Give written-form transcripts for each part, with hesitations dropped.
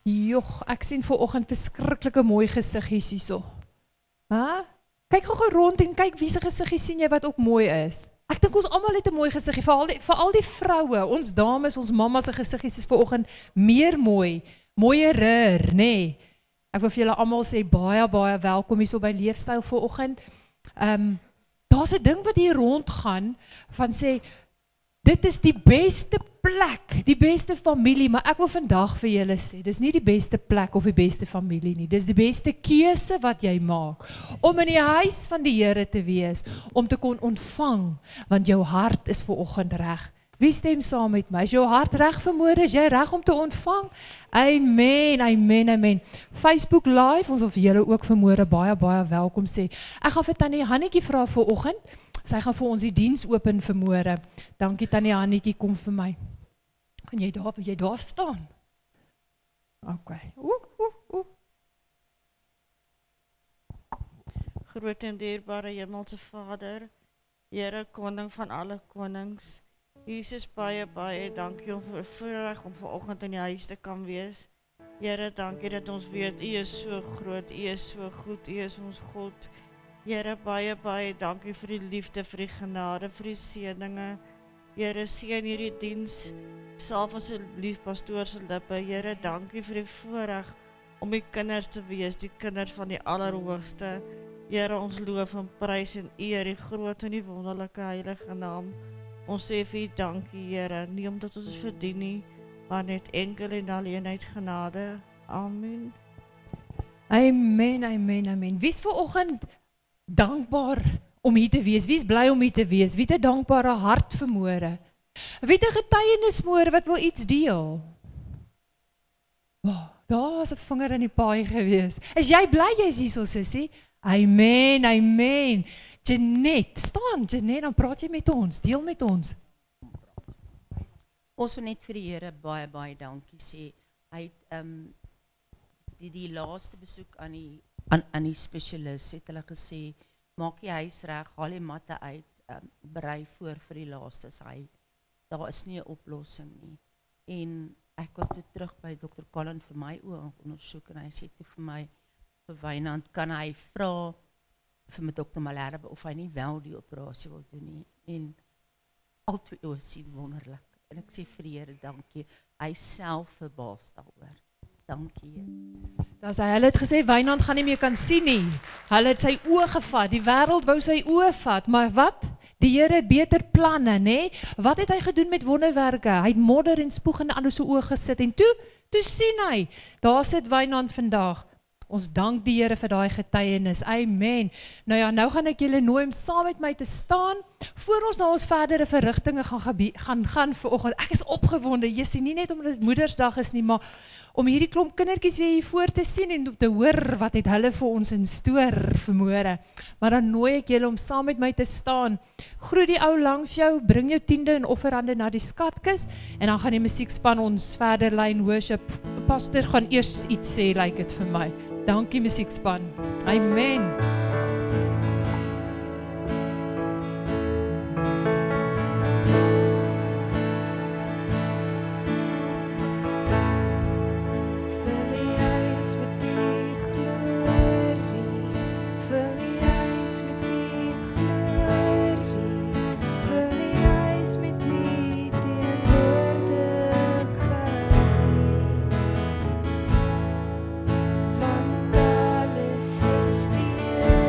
Joch, ek sien vanoggend verskriklike mooi gesiggies hierso. Hæ? Kyk gou rond en kyk wie se gesiggies sien jy wat ook mooi is. Ek dink ons almal het 'n mooi gesiggie, veral die vroue, ons dames, ons mammas se gesiggies is vanoggend meer mooi, mooier, nê. Nee. Ek wil vir julle almal sê baie welkom hierso by Leefstyl vanoggend. Daar's 'n ding wat hier rondgaan van sê dit is die beste plek, die beste familie, maar ek wil vandag vir julle sê, dis nie die beste plek of die beste familie nie, dis die beste keuse wat jy maak, om in die huis van die Here te wees, om te kon ontvang, want jou hart is vanoggend reg. Wie stem saam met my? Is jou hart reg vanmôre? Is jy reg om te ontvang? Amen, amen, amen. Facebook Live, ons wil vir julle ook vanmôre baie welkom sê. Ek gaan vir Tannie Hannetjie vra vanoggend. Sy gaan vir ons die diens open vanmôre. Dankie Tannie Hannetjie, kom vir my. Kan jy daar staan? OK. Groot en dierbare Hemelse Vader, Here koning van alle konings, Jesus baie dankie om vir voorreg om vanoggend in die huis te kan wees. Here, dankie dat ons weet U is so groot, U is so goed, U is ons God. Here, baie dankie vir die liefde, vir die genade, vir die seëninge. Here, seën hierdie diens, salf ons lief pastoor se lippe. Here, dankie vir die voorreg om die kinders te wees, die kinders van die Allerhoogste. Here, ons loof en prys en eer die groot en die wonderlike heilige naam. Ons sê vir U dankie, Here, nie omdat ons verdien nie, maar net enkel en alleen uit genade. Amen. Amen, amen, amen. Wie is vanoggend dankbaar om hier te wees? Wie is bly om hier te wees? Wie het 'n dankbare hart vanmôre? Wie het 'n getuienis môre wat wil iets deel? Wow, daar was 'n vinger in die paai gewees. Is jy bly jy's hierso, sussie? Amen, amen. Jeanette, staan Jeanette, dan praat jy met ons, deel met ons. Ons wil net vir die Here baie dankie sê. Hy het die laaste besoek aan die spesialis het hulle gesê, maak die huis reg, haal die matte uit, berei voor vir die laaste. Daar is nie 'n oplossing nie. En ek was toe terug by Dr. Colin vir my oë ondersoek en hy sê toe vir my, vir Wynand, kan hy vra vir my Dr. Malherbe of hy nie wel die operasie wil doen nie. En al twee oë sien wonderlik. En ek sê vir die Here dankie. Hy self verbaas daaroor. Dankie. Hulle het gesê Wynand gaan nie meer kan sien nie. Hulle het sy oë gevat. Die wêreld wou sy oë vat, maar wat? Die Here het beter planne, nê? Wat het hy gedoen met wonderwerke? Hy het modder en spoeg in ander se oë gesit en toe sien hy. Daar sit Wynand vandag. Ons dank die Here vir daai getuienis. Amen. Nou ja, nou gaan ek julle nooi om saam met my te staan voor ons na ons verdere verrigtinge gaan vanoggend. Ek is opgewonde. Jy sien nie net omdat dit Moedersdag is nie, maar om hierdie klomp kindertjies weer hier voor te sien en om te hoor wat het hulle vir ons in stoor vanmôre. Maar dan nooi ek julle om saam met my te staan. Groet die ou langs jou, bring jou tiende en offerande na die skatkis en dan gaan die musiekspan ons verder lei in worship. Pastor gaan eers iets sê, lyk dit vir my. Dankie musiekspan. Amen. Van alles is die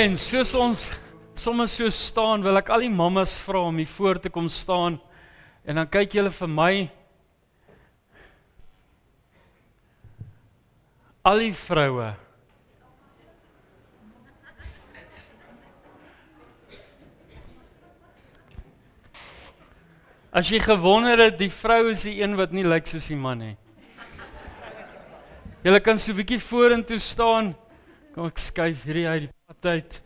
En soos ons sommer so staan, wil ek al die mammas vra om hier voor te kom staan, en dan kyk julle vir my, al die vroue, as jy gewonder het, die vrou is die een wat nie lyk soos die man nie. Julle kan so 'n bietjie vorentoe staan, kom ek skuif hierdie uit die pad uit.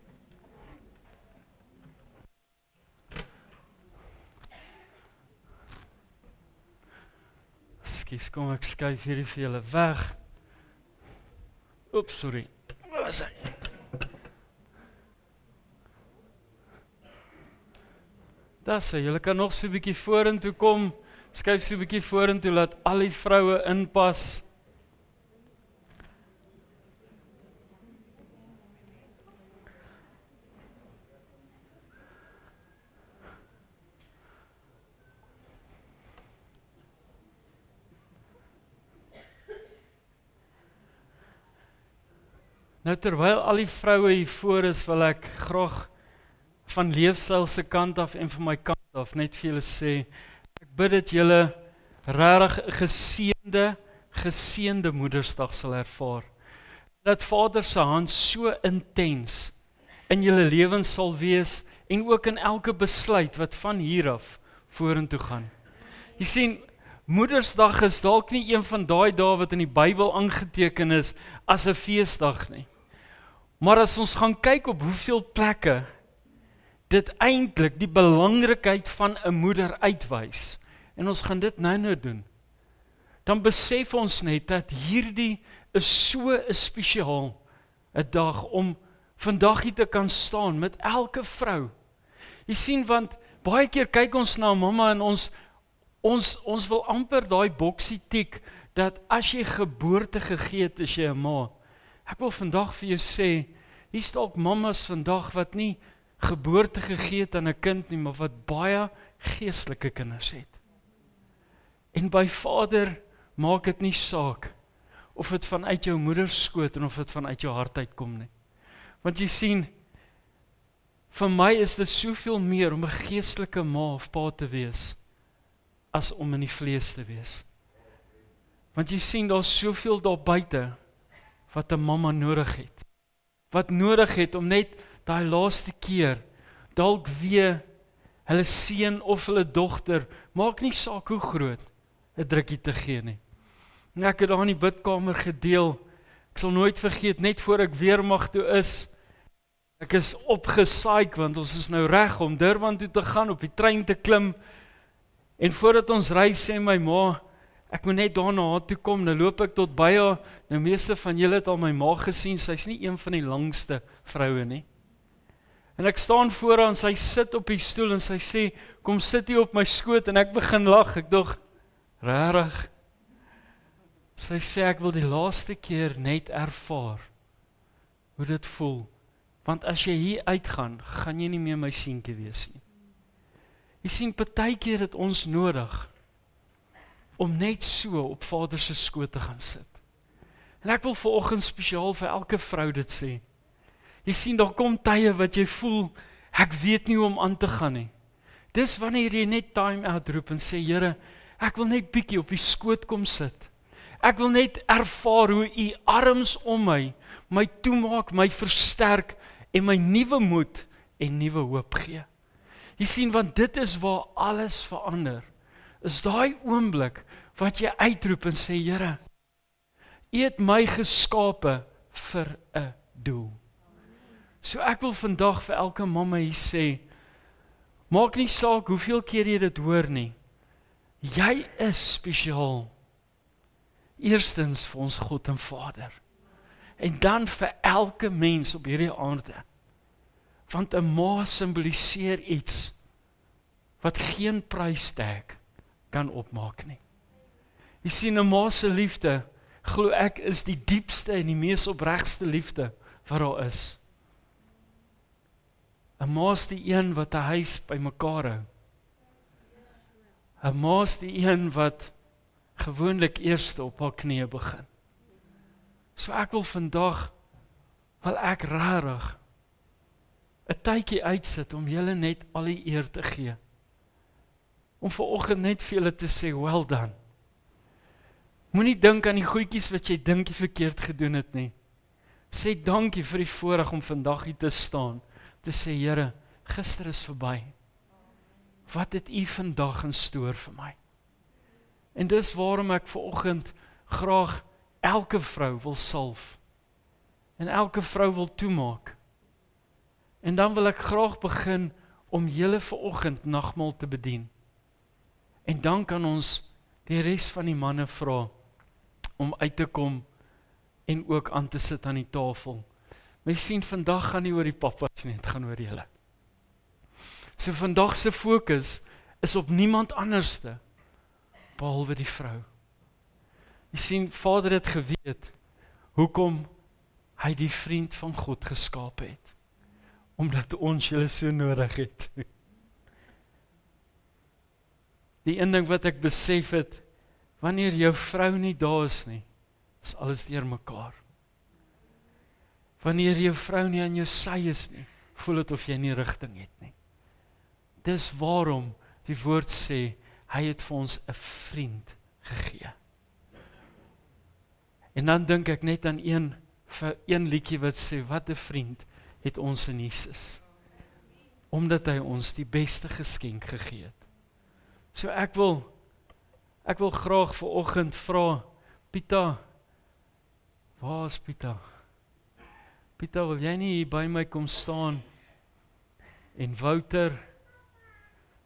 Skus, kom ek skuif hierdie vir julle weg. Oeps, sorry. Waar was hy? Dis hy, julle kan nog so 'n bietjie vorentoe kom, skuif so 'n bietjie vorentoe, laat al die vroue inpas. Nou terwyl al die vroue hier voor is, wil ek graag van leefstyl se kant af en van my kant af net vir julle sê, ek bid dat julle regtig 'n geseënde Moedersdag sal ervaar. Dat Vader se hand so intens in julle lewens sal wees en ook in elke besluit wat van hier af vorentoe gaan. Jy sien, Moedersdag is dalk nie een van daai dae wat in die Bybel aangeteken is as 'n feesdag nie. Maar as ons gaan kyk op hoeveel plekke dit eintlik die belangrikheid van 'n moeder uitwys, en ons gaan dit nou doen, dan besef ons net dat hierdie is so 'n spesiaal 'n dag om vandag hier te kan staan met elke vrou. Jy sien, want baie keer kyk ons na mamma en ons wil amper daai boksie tik, dat as jy geboorte gegee het, is jy 'n ma. Ek wil vandag vir jou sê, hier is dalk mammas vandag wat nie geboorte gegee het aan 'n kind nie, maar wat baie geestelike kinders het. En by Vader maak dit nie saak of dit vanuit jou moeder skoot en of dit vanuit jou hart uitkom nie. Want jy sien, vir my is dit soveel meer om 'n geestelike ma of pa te wees as om in die vlees te wees. Want jy sien, daar's soveel daar buite wat 'n mamma nodig het. Wat nodig het om net daai laaste keer dalk weer hulle seun of hulle dogter, maak nie saak hoe groot, 'n drukkie te gee nie. En ek het daar in die bidkamer gedeel, ek sal nooit vergeet, net voor ek weermag toe is, ek is opgesaik, want ons is nou reg om Durban toe te gaan, op die trein te klim, en voordat ons ry, sê my ma, ek moet net daar na haar toe kom, nou loop ek tot by haar, nou meeste van julle het al my ma gesien, sy's nie een van die langste vroue nie. En ek staan voor haar en sy sit op die stoel en sy sê, kom sit hier op my skoot, en ek begin lag, ek dog, rarig. Sy sê, ek wil die laaste keer net ervaar hoe dit voel, want as jy hier uitgaan, gaan jy nie meer my seentjie wees nie. Jy sien, partykeer het ons nodig om net so op Vader se skoot te gaan sit. En ek wil vanoggend spesiaal vir elke vrou dit sê. Jy sien, daar kom tye wat jy voel, ek weet nie hoe om aan te gaan nie. Dis wanneer jy net time uitroep en sê, Here, ek wil net bietjie op die skoot kom sit. Ek wil net ervaar hoe u arms om my toemaak, my versterk en my nuwe moed en nuwe hoop gee. Jy sien, want dit is waar alles verander. Is daai oomblik wat jy uitroep en sê, Here, u het my geskape vir 'n doel. So ek wil vandag vir elke mamma hier sê, maak nie saak hoeveel keer jy dit hoor nie, jy is spesiaal. Eerstens vir ons God en Vader, en dan vir elke mens op hierdie aarde. Want 'n ma simboliseer iets wat geen prystag kan opmaak nie. Jy sien, 'n ma se liefde, glo ek, is die diepste en die mees opregste liefde wat daar is. 'n ma is die een wat 'n huis bymekaar hou. 'n ma is die een wat gewoonlik eerste op haar knieë begin. So ek wil vandag, wil ek rarig 'n tydjie uitsit om julle net al die eer te gee. Om vanoggend net vir julle te sê, well done. Moenie dink aan die goedjies wat jy dink jy verkeerd gedoen het nie. Sê dankie vir die voorreg om vandag hier te staan, te sê, Here, gister is verby. Wat het U vandag in stoor vir my? En dis waarom ek vanoggend graag elke vrou wil salf. En elke vrou wil toemaak. En dan wil ek graag begin om julle vanoggend nagmaal te bedien. En dan kan ons die res van die manne vra om uit te kom en ook aan te sit aan die tafel. My sien vandag gaan nie oor die pappas nie, dit gaan oor julle. So vandag se fokus is op niemand anderste behalwe die vrou. Jy sien, Vader het geweet hoekom hy die vriend van God geskaap het. Omdat ons julle so nodig het. Die een ding wat ek besef het, wanneer jou vrou nie daar is nie, is alles deur mekaar. Wanneer jou vrou nie aan jou sy is nie, voel dit of jy nie rigting het nie. Dis waarom die woord sê, hy het vir ons 'n vriend gegee. En dan dink ek net aan een liedjie wat sê, wat 'n vriend het ons in Jesus. Omdat hy ons die beste geskenk gegee het. So ek wil graag vanoggend vra, Pieter, waar is Pieter? Pieter, wil jy nie hier by my kom staan? En Wouter,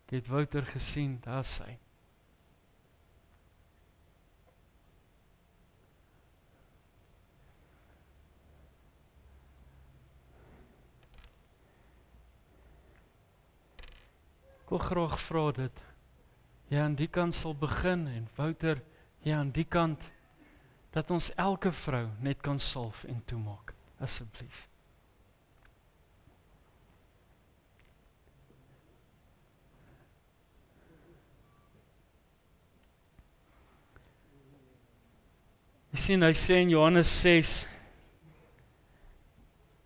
ek het Wouter gesien, daar is hy. Ek wil graag vra dat jy aan die kant sal begin en Wouter, jy aan die kant, dat ons elke vrou net kan salf en toemaak, asseblief. Jy sien, hy sê in Johannes 6,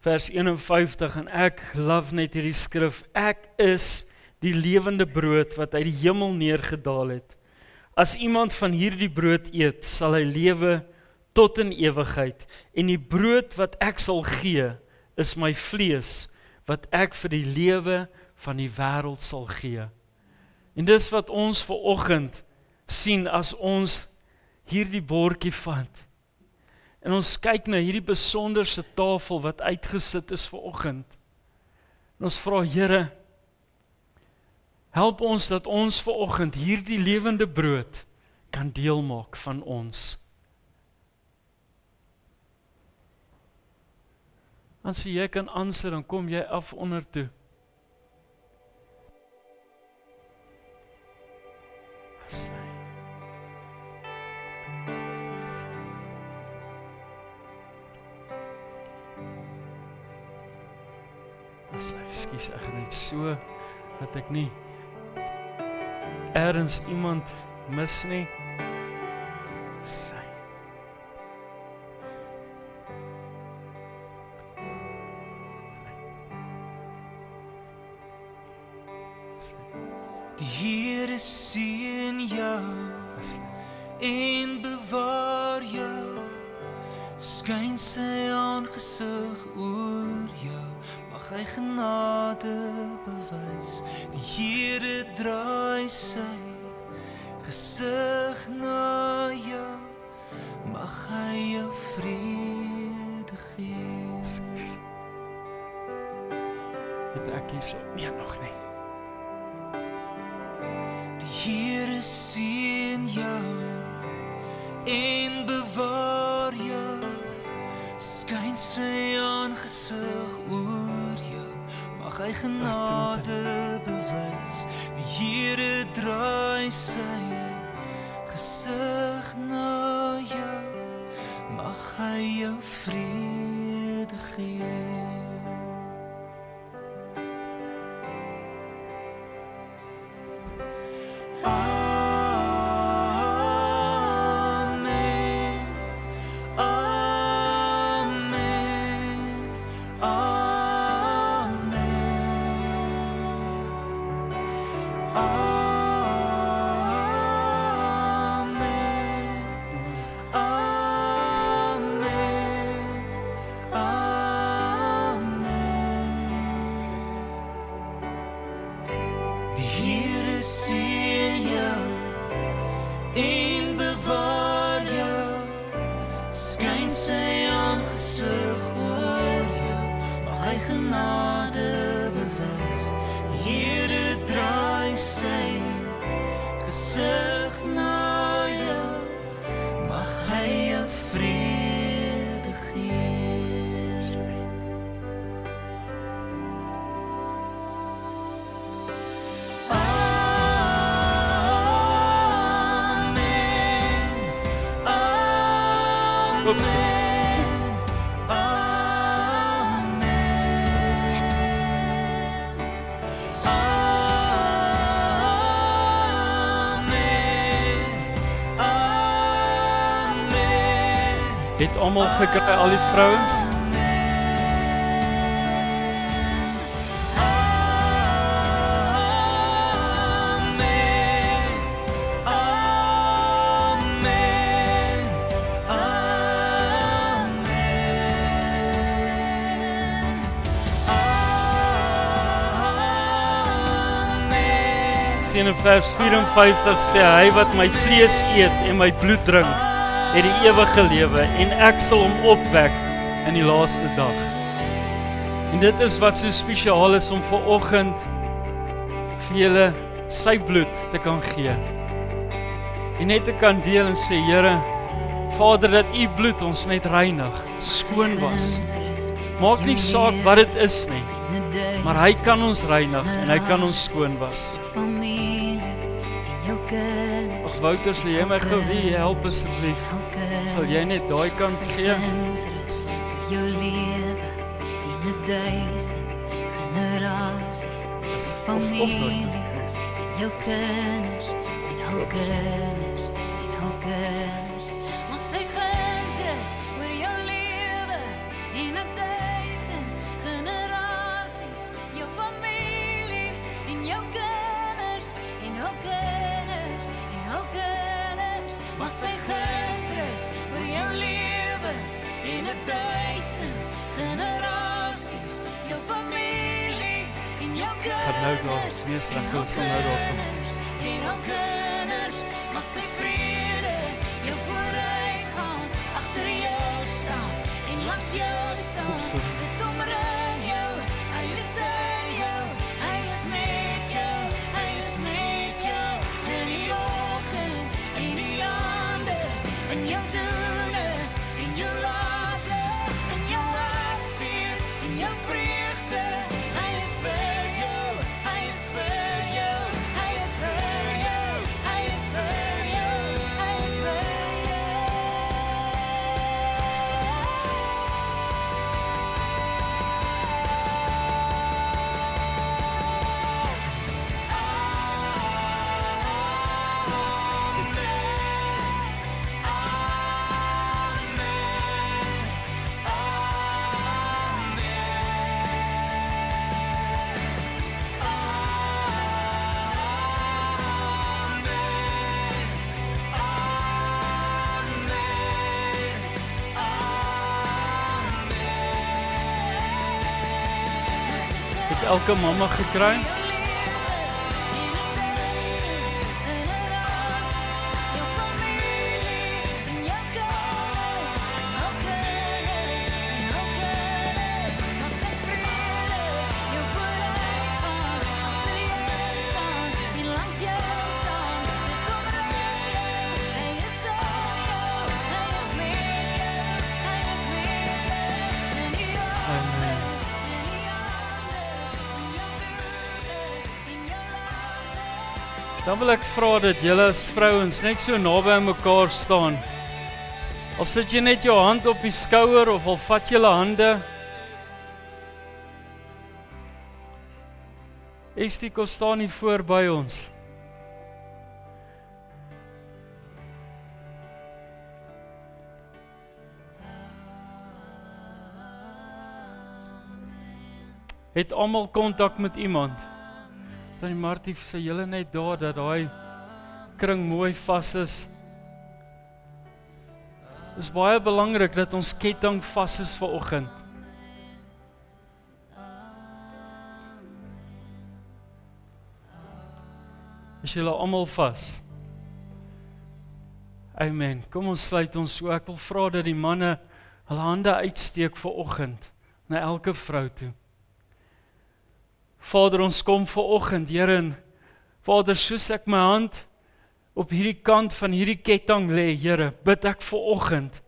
vers 51, en ek love net hierdie skrif, ek is die lewende brood wat uit die hemel neergedaal het. As iemand van hierdie brood eet, sal hy lewe tot in ewigheid. En die brood wat ek sal gee, is my vlees, wat ek vir die lewe van die wêreld sal gee. En dis wat ons vanoggend sien as ons hierdie bordjie vat. En ons kyk na hierdie besonderse tafel wat uitgesit is vanoggend. En ons vra, Here, help ons dat ons vanoggend hierdie lewende brood kan deel maak van ons. As jy kan aansit, dan kom jy af onder toe. Ekskuus, ek gaan net so, dat ek nie ergens iemand mis nie. Die Here seën jou en bewaar jou, skyn sy aangesig oor jou, mag hy genade bewys. Die Here draai sy gesig na jou, mag hy jou vrede gee. Het ek hier so, nee, nog nie. Die Here seën jou en bewaar jou, skyn sy aangesig oor jou, mag hy genade bewys. Die Here draai sy gesig na jou, mag hy jou vrede gee. Amen, amen, en bewaar jou. Skyn sy aangesig oor jou, mag hy genade bewys. Here draai sy gesig na jou, mag hy jou vrede gee. Oeps. Het almal gekry, al die vrouens? In vers 54 sê hy wat my vlees eet en my bloed drink, het die ewige lewe en ek sal hom opwek in die laaste dag. En dit is wat so spesiaal is om vanoggend vir julle sy bloed te kan gee. En net te kan deel en sê, Here, Vader, dat u bloed ons net reinig, skoon was. Maak nie saak wat dit is nie, maar hy kan ons reinig en hy kan ons skoon was. Ag Wouter, sal jy my gou wie help asseblief? Sal jy net daai kant gee? Jou lewe in 1000 generasies, familie en jou kinders en hul kinders en hul kinders. Maar sy guns is oor jou lewe in 1000 generasies, jou familie en jou kinders en hul kinders en hul kinders. Maar sy guns is oor jou lewe in 1000 generaties, jou familie en jou kinders. Gaat nou daar, wees reg, hulle sal nou daar kom. En jou kinders, mag sy vrede jou vooruitgaan, agter jou staan en langs jou staan. Dit omring jou, hy is in jou, hy is met jou, hy is met jou. In die oggend, in die aande, in jou doene, in jou late, in jou hartseer, in jou vreugde. Hy is vir jou, hy is vir jou, hy is vir jou, hy is vir jou, hy is vir Het elke mamma gekry? Dan wil ek vra dat julle as vrouens net so naby aan mekaar staan. Al sit jy net jou hand op die skouer of al vat julle hande. Estiko staan hier voor by ons. Het almal kontak met iemand? Tannie Martie, sê julle net daar dat daai kring mooi vas is. Dit is baie belangrik dat ons ketting vas is vanoggend. Is julle almal vas? Amen. Kom ons sluit ons so. Ek wil vra dat die manne hulle hande uitsteek vir oggend na elke vrou toe. Vader, ons kom vir oggend, Here, en Vader, soos ek my hand op hierdie kant van hierdie ketting lê, Here, bid ek vir oggend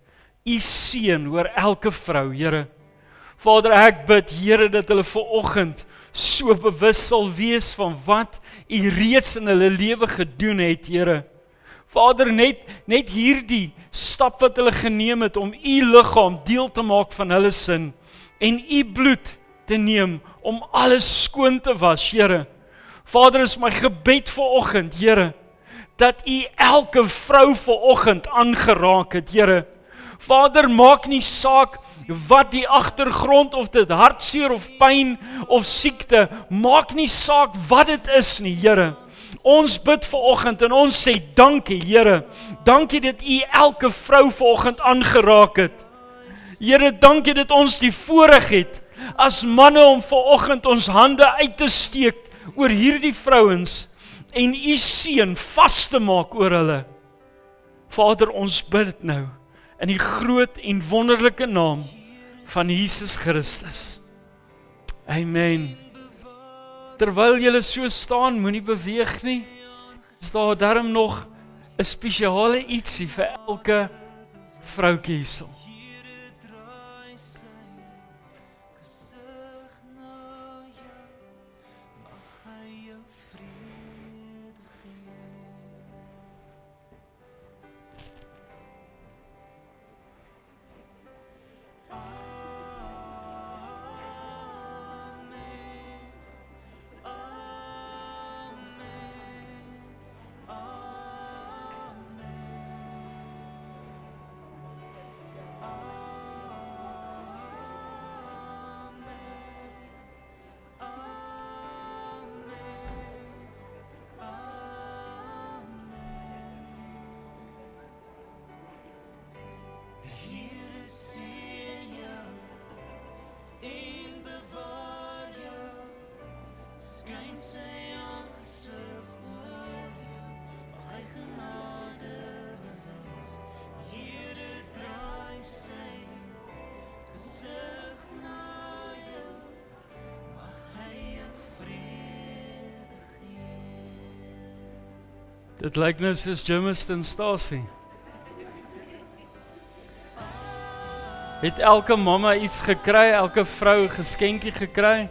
U seën oor elke vrou, Here. Vader, ek bid, Here, dat hulle vir oggend so bewus sal wees van wat U reeds in hulle lewe gedoen het, Here. Vader, net hierdie stap wat hulle geneem het om U liggaam deel te maak van hulle sin en U bloed te neem om alles skoon te was, Here. Vader, is my gebed vir oggend, Here, dat U elke vrou vir oggend aangeraak het, Here. Vader, maak nie saak wat die agtergrond, of dit hartseer of pyn of siekte, maak nie saak wat dit is nie, Here. Ons bid vir oggend en ons sê dankie, Here. Dankie dat U elke vrou vir oggend aangeraak het. Here, dankie dat ons die voorreg het as manne om vir oggend ons hande uit te steek oor hierdie vrouens en U seën vas te maak oor hulle. Vader, ons bid dit nou in die groot en wonderlike naam van Jesus Christus. Amen. Terwyl julle so staan, moenie beweeg nie. Is daar darm nog 'n spesiale ietsie vir elke vroutjie hierso. Dit lyk nou soos Jamestown Stasie. Het elke mamma iets gekry, elke vrou 'n geskenkie gekry?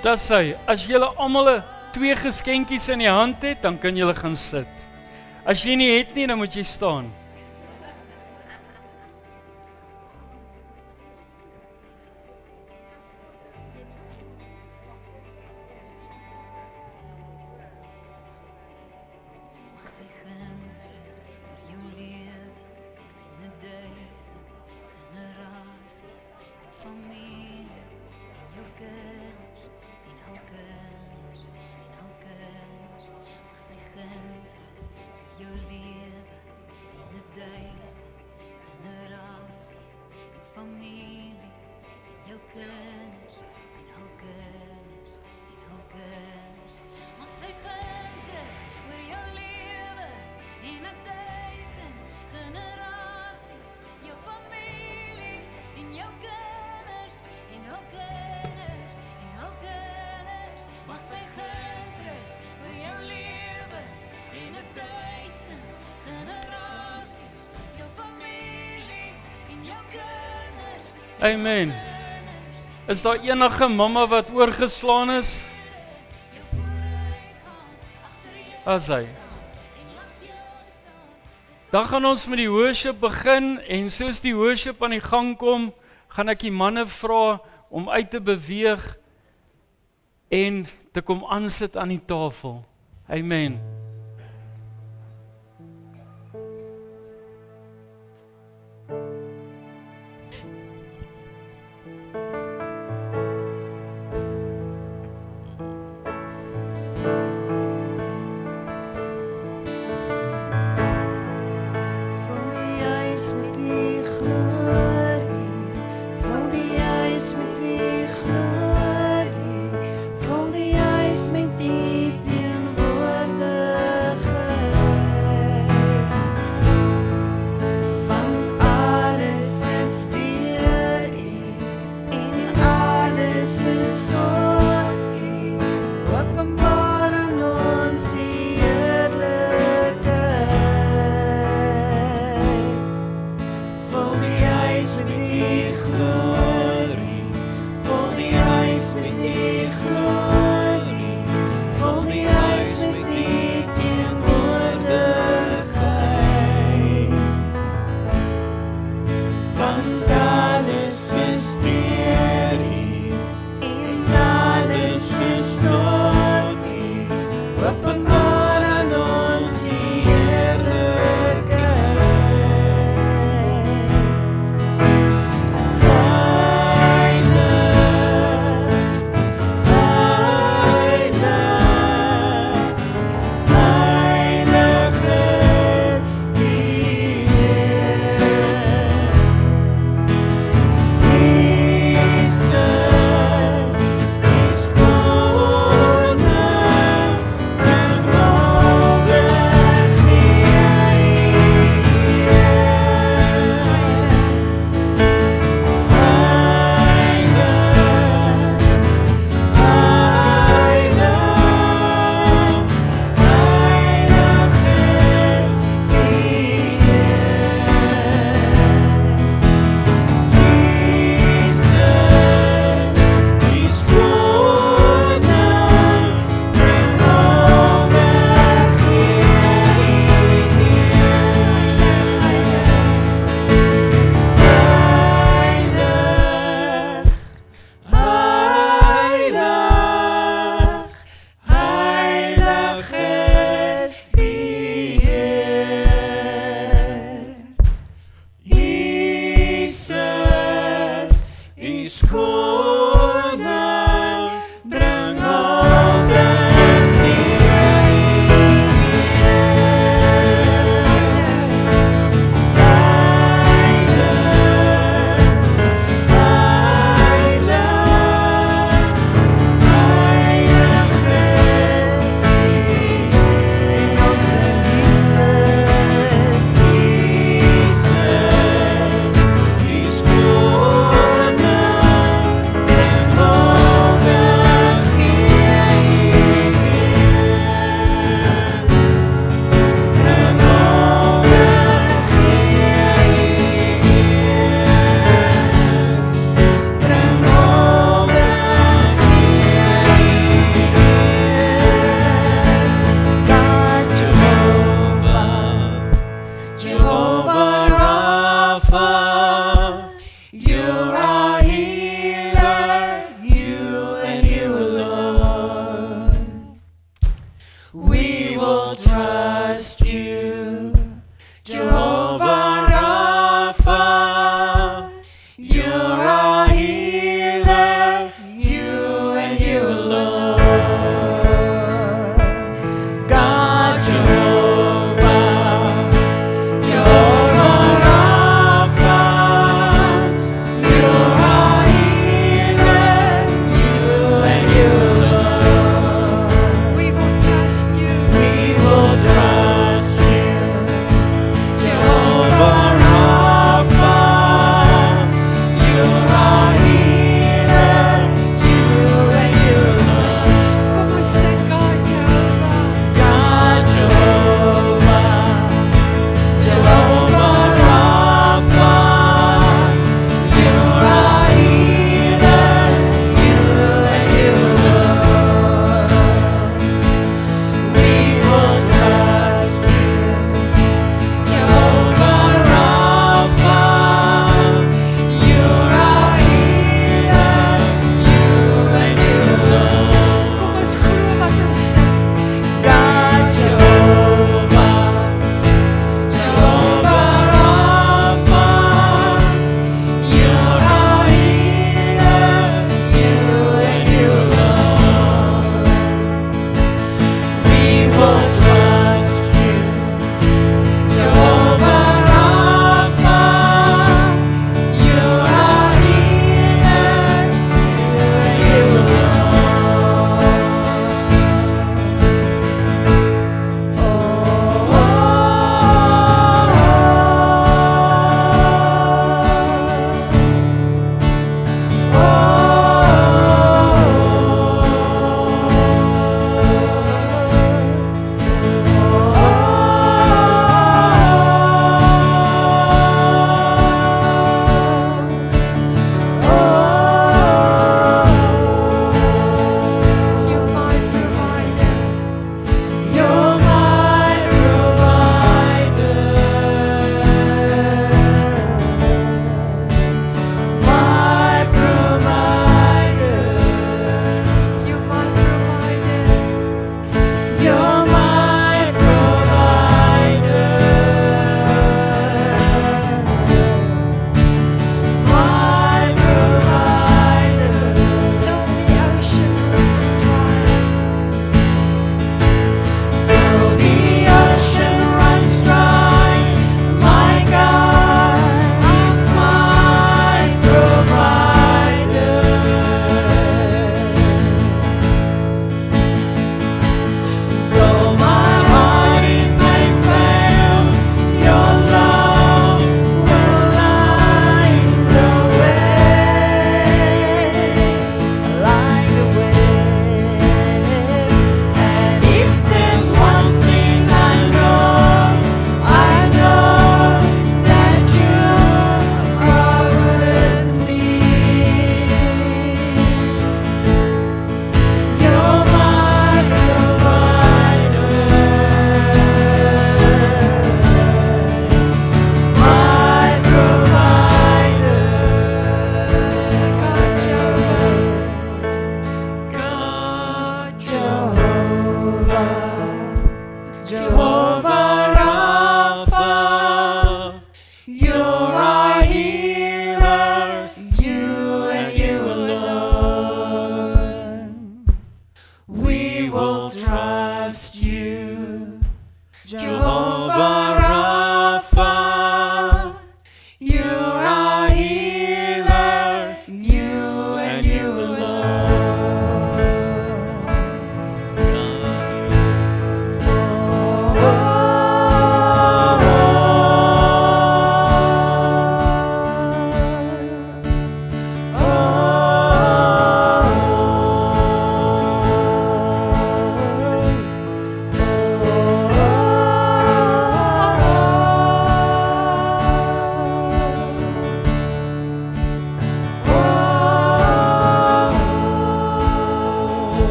Dis hy, as julle almal 2 geskenkies in die hand het, dan kan julle gaan sit. As jy nie het nie, dan moet jy staan. Amen. Is daar enige mamma wat oorgeslaan is? As hy. Dan gaan ons met die worship begin en soos die worship aan die gang kom, gaan ek die manne vra om uit te beweeg en te kom aansit aan die tafel. Amen.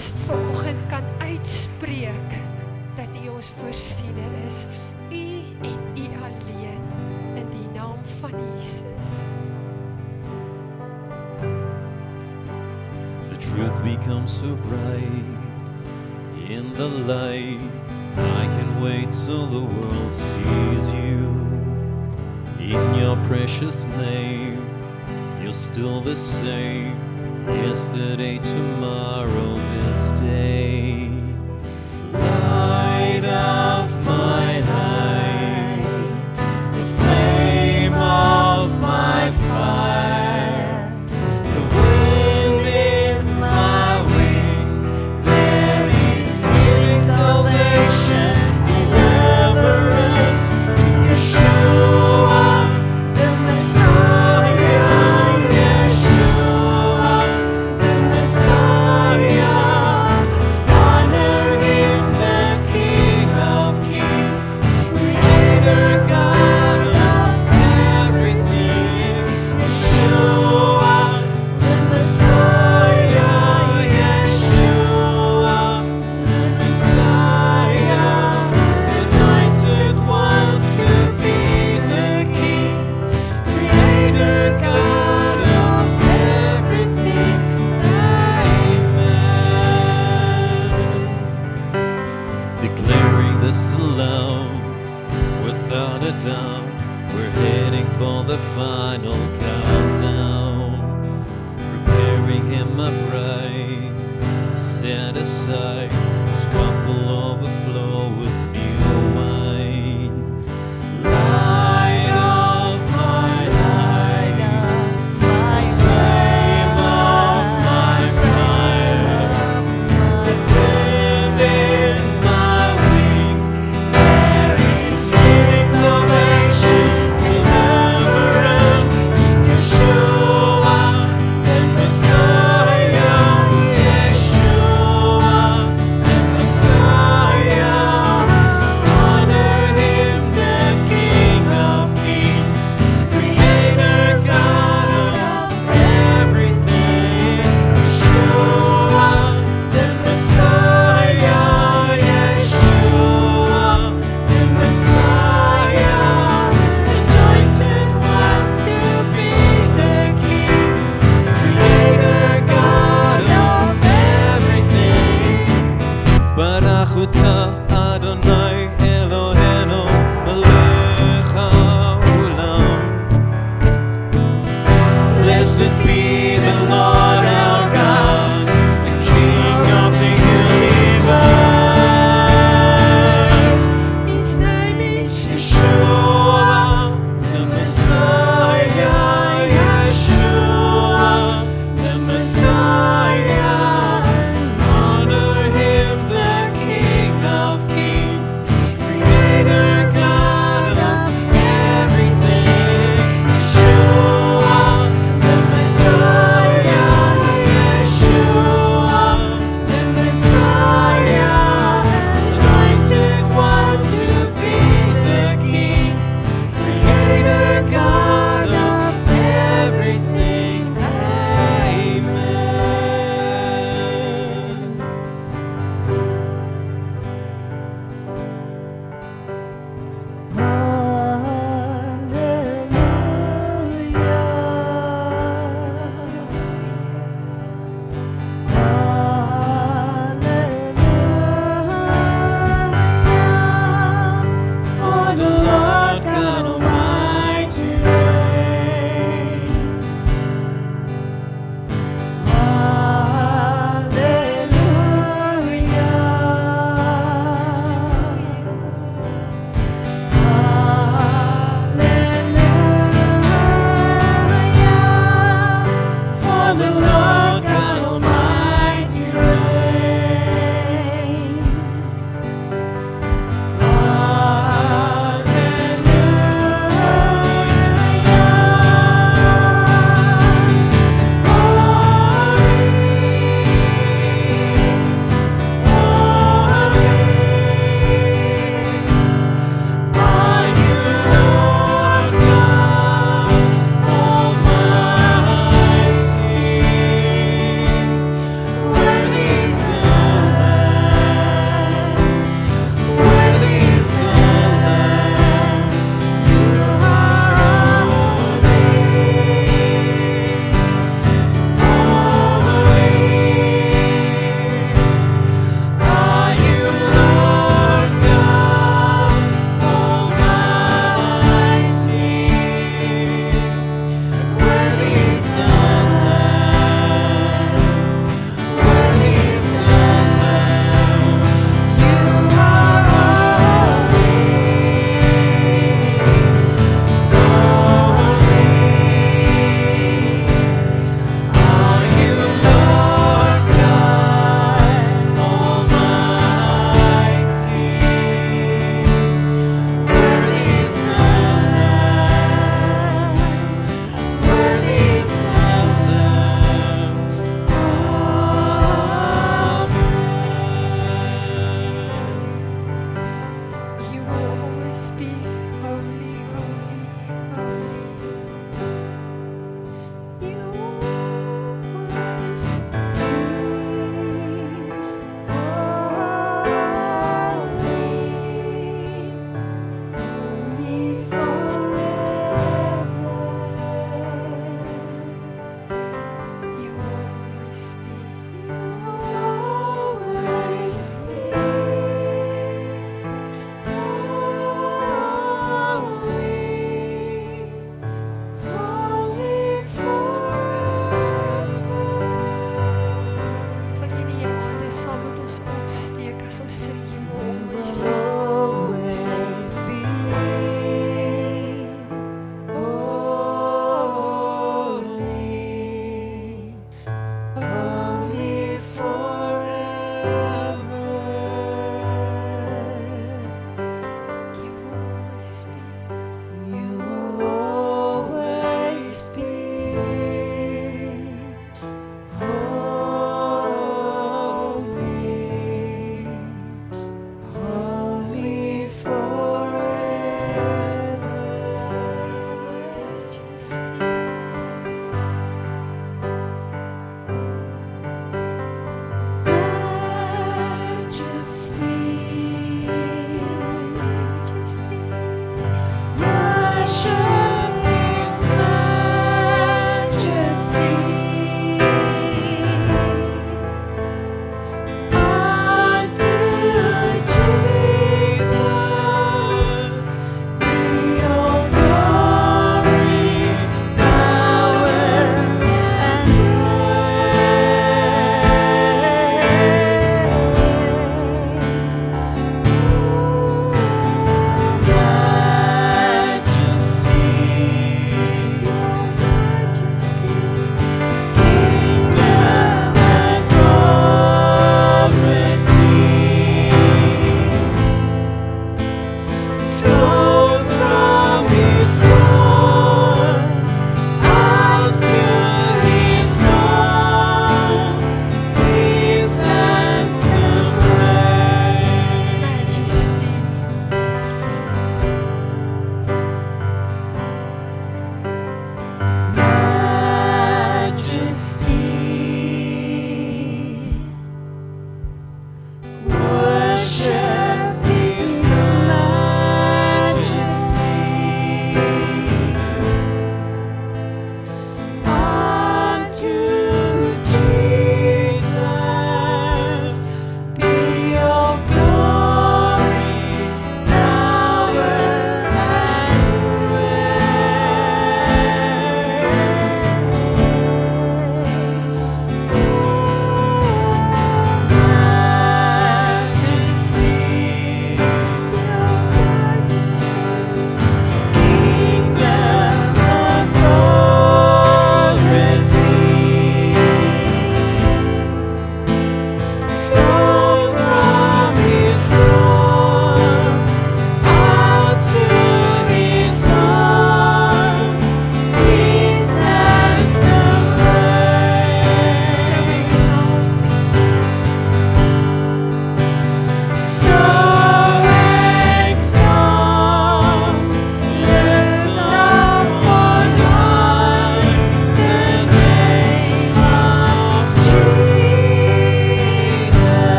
ons vanoggend kan uitspreek dat U ons voorsiener is, U en U alleen, in die naam van Jesus. The truth becomes so bright in the light. I can wait till the world sees you. In your precious name, you're still the same. Yesterday, tomorrow, this day. Light of my life, the flame of my fire, the wind in my wings. There is healing, salvation, deliverance in Yeshua, the Messiah. Yeshua, the Messiah. Honor Him, the King of Kings, Creator, God of everything. Yeshua, the Messiah. Yeshua, the Messiah. Anointed one to be the King, Creator, God of everything. Amen. Declaring this aloud, without a doubt, we're heading for the final countdown. Preparing Him a bride, set aside, His cup will overflow with new wine. Light of my light, flame of my fire, the wind in my wings. There is healing, salvation, deliverance in Yeshua, the Messiah. Yeshua, the Messiah.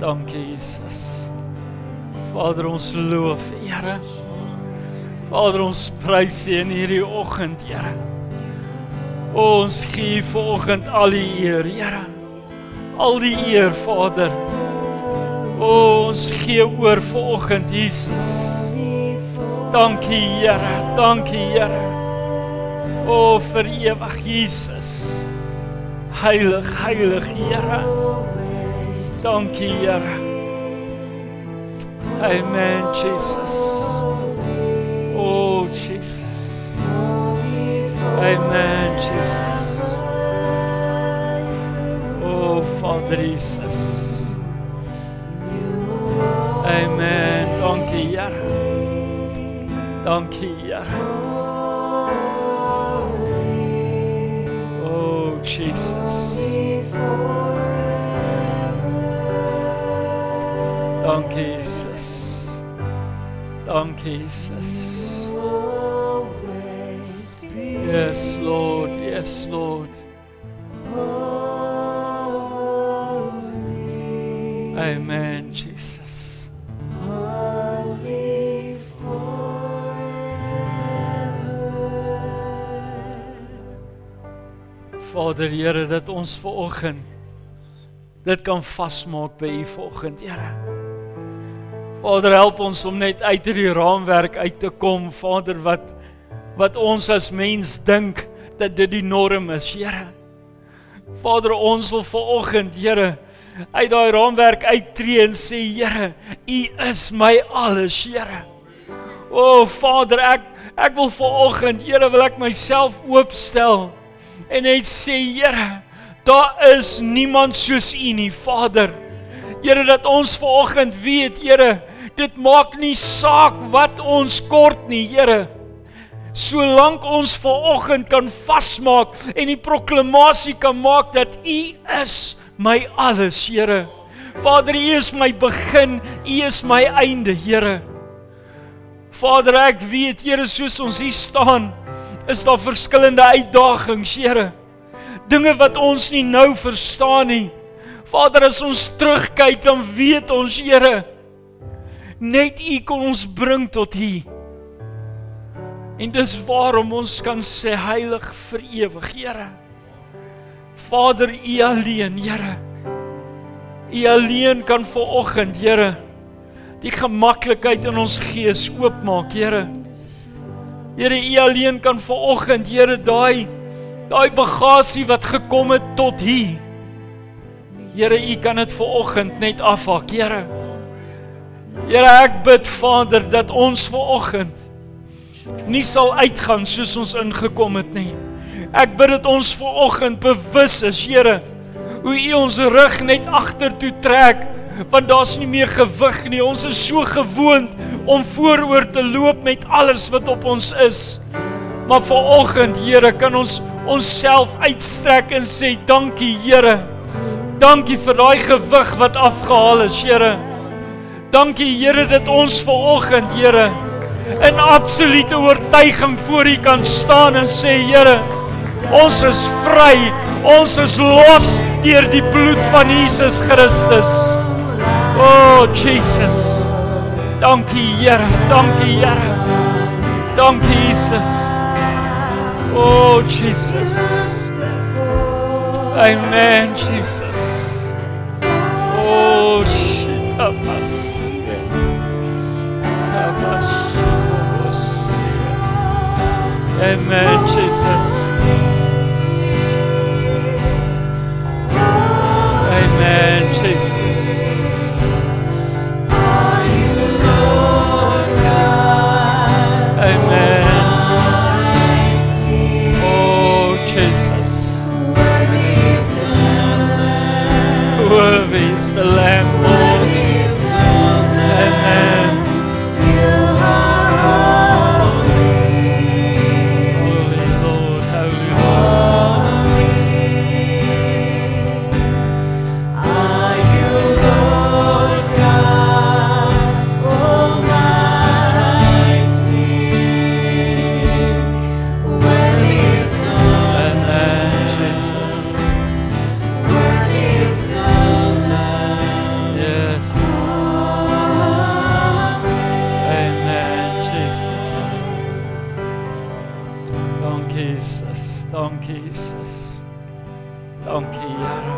Dankie Jesus. Vader, ons loof U, Here. Vader, ons prys U in hierdie oggend, Here. O, ons gee U vanoggend al die eer, Here. Al die eer, Vader. O, ons gee oor vanoggend, Jesus. Dankie, Here. Dankie, Here. O, vir ewig, Jesus. Heilig, heilig, Here. Dankie, Here. Amen, Jesus. Oh, Jesus. Amen, Jesus. Oh, Vader Jesus. Amen. Dankie, Here. Dankie, Here. Oh, Jesus. Dankie, Jesus. Dankie, Jesus. Yes, Lord. Yes, Lord. Amen, Jesus. Vader, Here, dat ons vanoggend dit kan vasmaak by U vanoggend, Here. Vader, help ons om net uit hierdie raamwerk uit te kom, Vader, wat ons as mens dink dat dit die norm is, Here. Vader, ons wil vanoggend, Here, uit daai raamwerk uittreë en sê, Here, U is my alles, Here. O, Vader, ek wil vanoggend, Here, wil ek myself oopstel en net sê, Here, daar is niemand soos U nie, Vader. Here, dat ons vanoggend weet, Here, dit maak nie saak wat ons kort nie, Here. Solank ons vanoggend kan vasmaak en die proklamasie kan maak dat U is my alles, Here. Vader, U is my begin, U is my einde, Here. Vader, ek weet, Here, soos ons hier staan, is daar verskillende uitdagings, Here. Dinge wat ons nie nou verstaan nie. Vader, as ons terugkyk, dan weet ons, Here, net U kon ons bring tot hier. En dis waarom ons kan sê, heilig vir ewig, Here. Vader, U alleen, Here. U alleen kan vanoggend, Here, die gemaklikheid in ons gees oopmaak, Here. Here, U alleen kan vanoggend, Here, daai bagasie wat gekom het tot hier. Here, U kan dit vanoggend net afhaak, Here. Here, ek bid, Vader, dat ons vanoggend nie sal uitgaan soos ons ingekom het nie. Ek bid dat ons vanoggend bewus is, Here, hoe U ons rug net agtertoe trek, want daar's nie meer gewig nie. Ons is so gewoond om vooroor te loop met alles wat op ons is. Maar vanoggend, Here, kan ons onsself uitstrek en sê, dankie, Here. Dankie vir daai gewig wat afgehaal is, Here. Dankie, Here, dat ons vanoggend, Here, in absolute oortuiging voor U kan staan en sê, Here, ons is vry, ons is los deur die bloed van Jesus Christus. Oh, Jesus. Dankie, Here, dankie, Here. Dankie, Jesus. Oh, Jesus. Amen, Jesus. Oh, shitapas. Amen, Jesus. Amen, Jesus. Amen. Oh, Jesus. Worthy is the Lamb, Lord. Amen. Holy Lord, holy Lord. Are you Lord God Almighty? Worthy is the Lamb. Amen, Jesus. Worthy is the Lamb. Yes. Dankie Jesus. Dankie Here.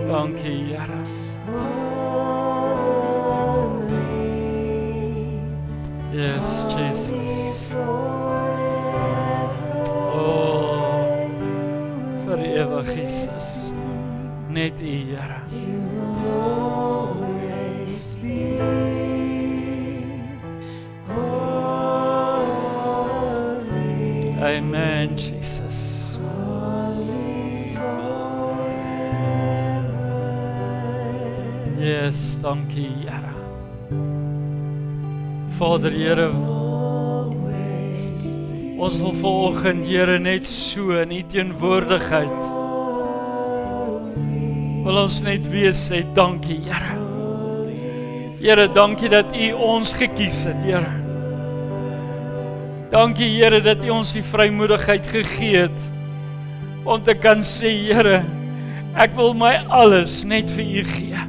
Dankie Here. Yes, Jesus. Oh, vir ewig Jesus. Net U Here. Amen, Jesus. Yes, dankie Here. Vader Here, ons wil vanoggend Here net so in U teenwoordigheid wil ons net weer sê dankie Here. Here, dankie dat U ons gekies het, Here. Dankie Here dat U ons die vrymoedigheid gegee het om te kan sê, Here, ek wil my alles net vir U gee.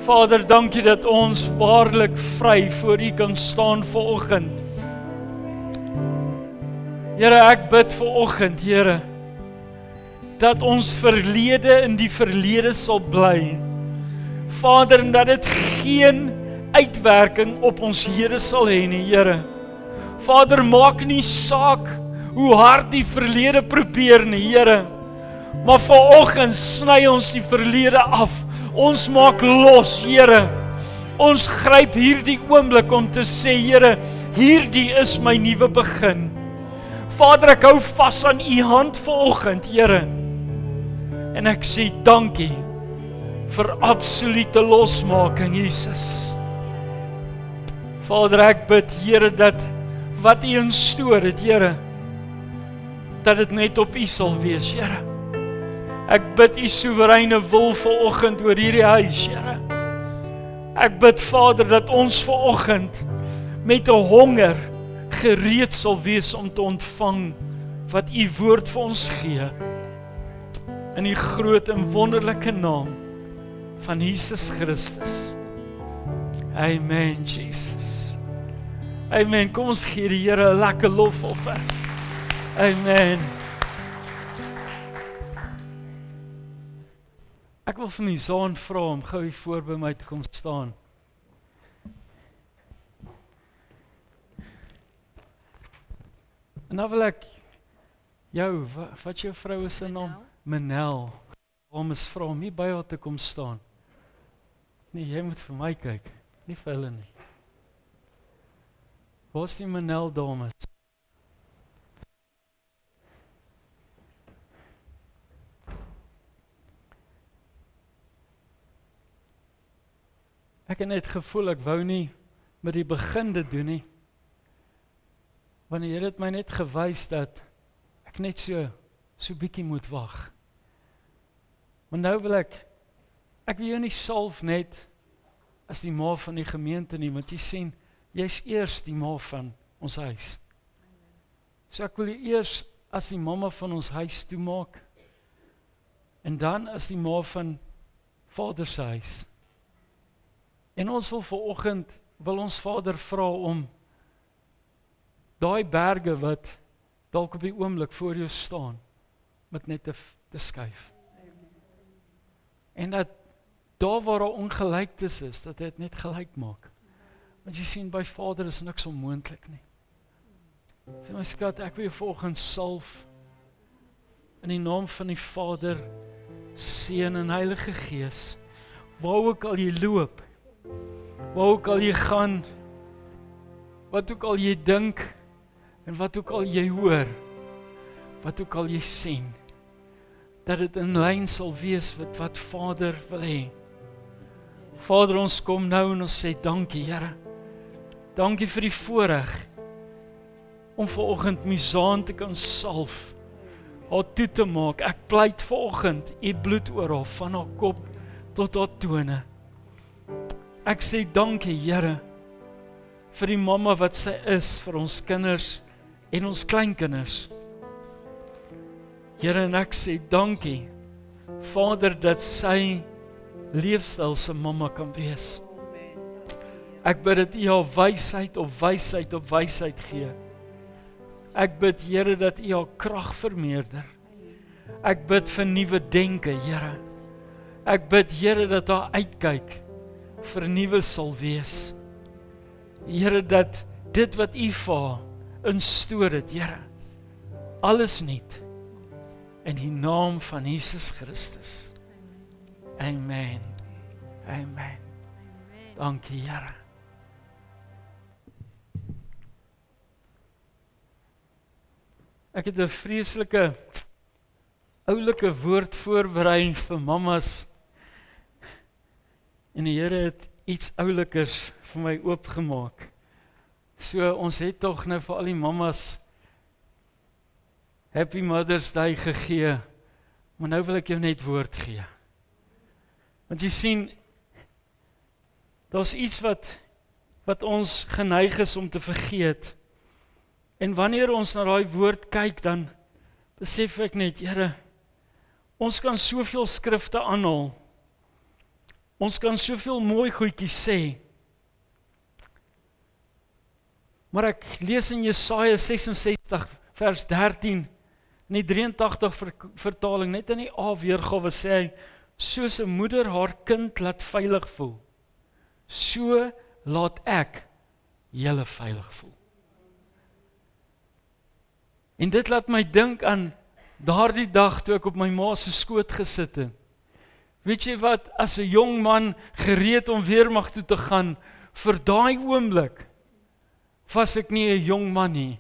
Vader, dankie dat ons waarlik vry voor U kan staan vanoggend. Here, ek bid vanoggend, Here, dat ons verlede in die verlede sal bly. Vader, en dat dit geen uitwerking op ons Here sal hê nie, Here. Vader, maak nie saak hoe hard die verlede probeer nie, Here. Maar vanoggend sny ons die verlede af. Ons maak los, Here. Ons gryp hierdie oomblik om te sê, Here, hierdie is my nuwe begin. Vader, ek hou vas aan U hand vanoggend, Here. En ek sê dankie vir absolute losmaking, Jesus. Vader, ek bid, Here, dat wat U instoor het, Here, dat dit net op U sal wees, Here. Ek bid U soewereine wil vanoggend oor hierdie huis, Here. Ek bid, Vader, dat ons vanoggend met 'n honger gereed sal wees om te ontvang wat U woord vir ons gee. In die groot en wonderlike naam van Jesus Christus. Amen, Jesus. Amen. Kom ons gee die Here 'n lekker lofoffer. Amen. Ek wil van die Zaan vra om gou hier voor by my te kom staan. En nou wil ek jou, wat jou vrou is se naam? Manel. Waarom is vra om hier by haar te kom staan? Nee, jy moet vir my kyk, nie vir hulle nie. Waar is die Manel dames? Ek het net gevoel, ek wou nie met die begin dit doen nie. Want die Here het my net gewys dat ek net so bietjie moet wag. Maar nou wil ek wil jou nie salf net as die ma van die gemeente nie, want jy sien, jy's eers die ma van ons huis. So ek wil jou eers as die mamma van ons huis toemaak, en dan as die ma van Vader se huis. En ons wil vanoggend, wil ons Vader vra om daai berge wat dalk op die oomblik voor jou staan, met net te skuif. En dat daar waar daar ongelyktes is, dat hy dit net gelyk maak. Want jy sien, by Vader is niks onmoontlik nie. Sê my skat, ek wil jou vanoggend salf in die naam van die Vader, Seun en Heilige Gees. Waar ook al jy loop, waar ook al jy gaan, wat ook al jy dink, en wat ook al jy hoor, wat ook al jy sien, dat dit in lyn sal wees met wat Vader wil hê. Vader, ons kom nou en ons sê dankie, Here. Dankie vir die voorreg om vanoggend Misaan te kan salf, haar toe te maak. Ek pleit vanoggend U bloed oor haar, van haar kop tot haar tone. Ek sê dankie, Here, vir die mamma wat sy is, vir ons kinders en ons kleinkinders. Here, en ek sê dankie, Vader, dat sy leefstyl se mamma kan wees. Ek bid dat U haar wysheid op wysheid op wysheid gee. Ek bid, Here, dat U haar krag vermeerder. Ek bid vir nuwe denke, Here. Ek bid, Here, dat haar uitkyk vir nuwe sal wees. Here, dat dit wat U vir haar instoor het, Here, alles nuut in die naam van Jesus Christus. Amen. Amen. Dankie, Here. Ek het 'n vreeslike oulike woord voorberei vir mammas. En die Here het iets oulikers vir my oopgemaak. So ons het tog nou vir al die mammas Happy Mother's Day gegee. Maar nou wil ek jou net woord gee. Want jy sien, daar's iets wat ons geneig is om te vergeet. En wanneer ons na daai woord kyk, dan besef ek net, Here, ons kan soveel skrifte aanhaal. Ons kan soveel mooi goedjies sê. Maar ek lees in Jesaja 66 vers 13, in die 83 vertaling, net in die A-weergawe sê hy, soos 'n moeder haar kind laat veilig voel, so laat ek julle veilig voel. En dit laat my dink aan daardie dag toe ek op my ma se skoot gesit het. Weet jy wat, as 'n jong man gereed om weermag toe te gaan, vir daai oomblik was ek nie 'n jong man nie.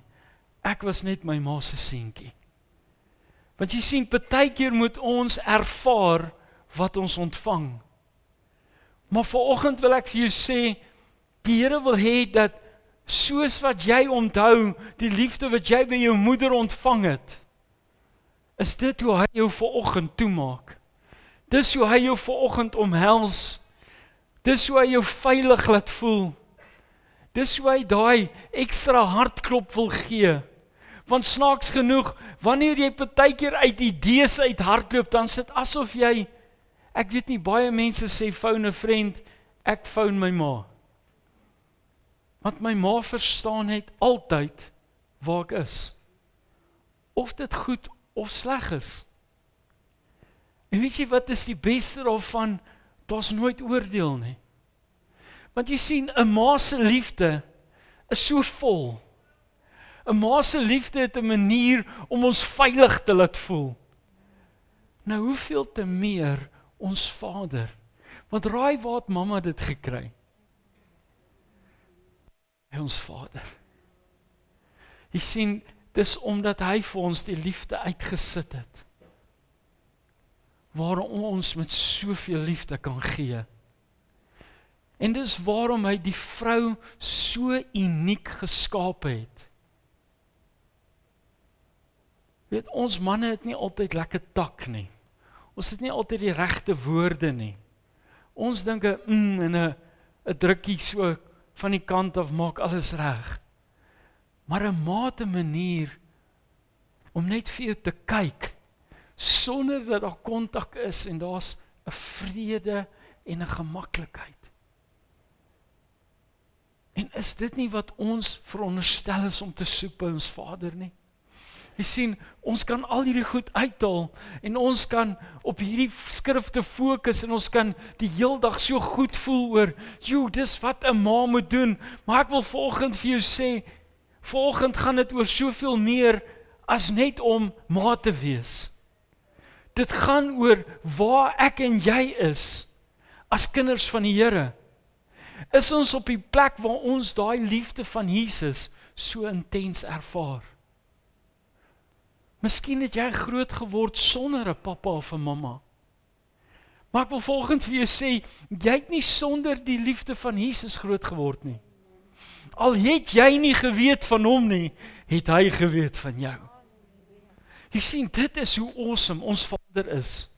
Ek was net my ma se seentjie. Want jy sien, partykeer moet ons ervaar wat ons ontvang. Maar vanoggend wil ek vir jou sê, die Here wil hê dat soos wat jy onthou, die liefde wat jy by jou moeder ontvang het, is dit hoe hy jou vanoggend toemaak. Dis hoe hy jou vanoggend omhels. Dis hoe hy jou veilig laat voel. Dis hoe hy daai ekstra hartklop wil gee. Want snaaks genoeg, wanneer jy partykeer uit idees uit hardloop, dan sit asof jy, ek weet nie, baie mense sê phone 'n vriend, ek phone my ma. Want my ma verstaan net altyd waar ek is. Of dit goed of sleg is. En weet jy wat is die beste daarvan? Daar's nooit oordeel nie. Want jy sien, 'n ma se liefde is so vol. 'n Ma se liefde het 'n manier om ons veilig te laat voel. Nou hoeveel te meer ons Vader. Want raai waar het mamma dit gekry? By ons Vader. Jy sien, dis omdat hy vir ons die liefde uitgesit het. Waarom ons met soveel liefde kan gee. En dis waarom hy die vrou so uniek geskape het. Weet, ons manne het nie altyd lekker tak nie. Ons het nie altyd die regte woorde nie. Ons dink en 'n drukkie so van die kant af maak alles reg. Maar 'n ma het 'n manier om net vir jou te kyk, sonder dat daar kontak is en daar's 'n vrede en 'n gemaklikheid. En is dit nie wat ons veronderstel is om te soek by ons Vader nie? Jy sien, ons kan al hierdie goed uithaal en ons kan op hierdie skrifte fokus en ons kan die heel dag so goed voel oor, dis wat 'n ma moet doen, maar ek wil vanoggend vir jou sê, vanoggend gaan dit oor soveel meer as net om ma te wees. Dit gaan oor waar ek en jy is, as kinders van die Here. Is ons op die plek waar ons daai liefde van Jesus so intens ervaar? Miskien het jy groot geword sonder 'n pappa of 'n mamma. Maar ek wil volgens vir jou sê, jy het nie sonder die liefde van Jesus groot geword nie. Al het jy nie geweet van hom nie, het hy geweet van jou. Jy sien, dit is hoe awesome ons Vader is.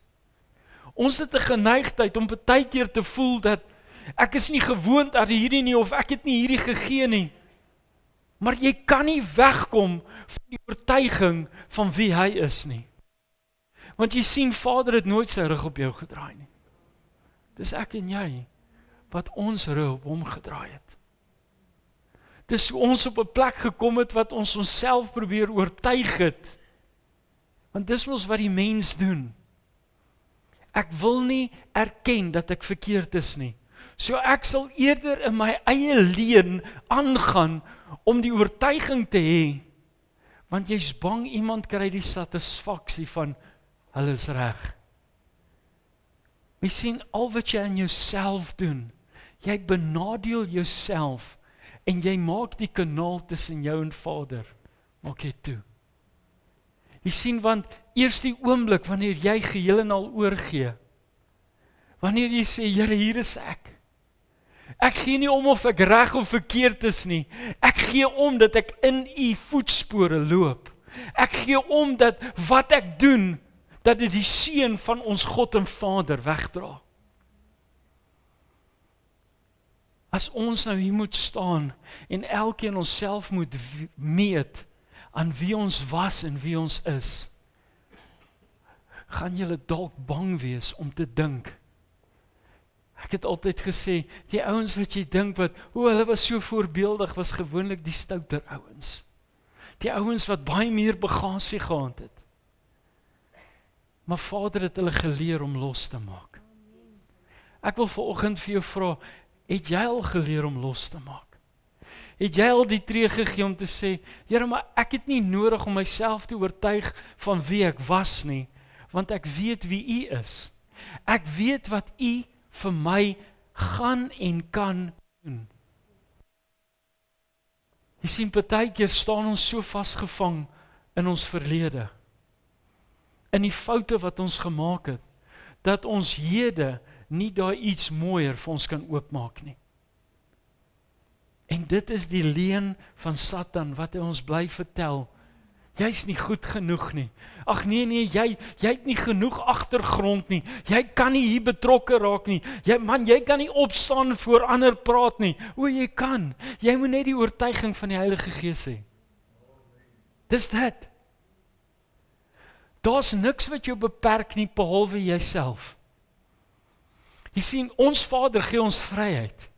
Ons het 'n geneigtheid om partykeer te voel dat ek is nie gewoond aan hierdie nie, of ek het nie hierdie gegee nie. Maar jy kan nie wegkom van die oortuiging van wie hy is nie. Want jy sien, Vader het nooit sy rug op jou gedraai nie. Dis ek en jy wat ons rug op hom gedraai het. Dis hoe ons op 'n plek gekom het wat ons onsself probeer oortuig het. Want dis mos wat die mens doen. Ek wil nie erken dat ek verkeerd is nie. So ek sal eerder in my eie leuen aangaan om die oortuiging te hê, want jy's bang iemand kry die satisfaksie van hulle is reg. Jy sien, al wat jy aan jouself doen, jy benadeel jouself en jy maak die kanaal tussen jou en Vader, maak jy toe. Jy sien, want eers die oomblik wanneer jy geheel en al oorgee, wanneer jy sê, Here, hier is ek. Ek gee nie om of ek reg of verkeerd is nie. Ek gee om dat ek in u voetspore loop. Ek gee om dat wat ek doen, dat dit die seën van ons God en Vader wegdra. As ons nou hier moet staan en elkeen onsself moet meet aan wie ons was en wie ons is, gaan julle dalk bang wees om te dink. Ek het altyd gesê, die ouens wat jy dink wat, hulle was so voorbeeldig, was gewoonlik die stouter ouens. Die ouens wat baie meer bagasie gehad het. Maar Vader het hulle geleer om los te maak. Ek wil vanoggend vir jou vra, het jy al geleer om los te maak? Het jy al die tree gegee om te sê, Here, maar ek het nie nodig om myself te oortuig van wie ek was nie, want ek weet wie u is. Ek weet wat u vir my gaan en kan doen. Jy sien, partykeer staan ons so vasgevang in ons verlede, in die foute wat ons gemaak het, dat ons hede nie daar iets mooier vir ons kan oopmaak nie. En dit is die leuen van Satan wat hy ons bly vertel. Jy's nie goed genoeg nie. Ag nee, jy het nie genoeg agtergrond nie. Jy kan nie hier betrokke raak nie. Jy kan nie opstaan voor ander praat nie. O, jy kan. Jy moet net die oortuiging van die Heilige Gees hê. Dis dit. Daar's niks wat jou beperk nie behalwe jouself. Jy sien, ons Vader gee ons vryheid.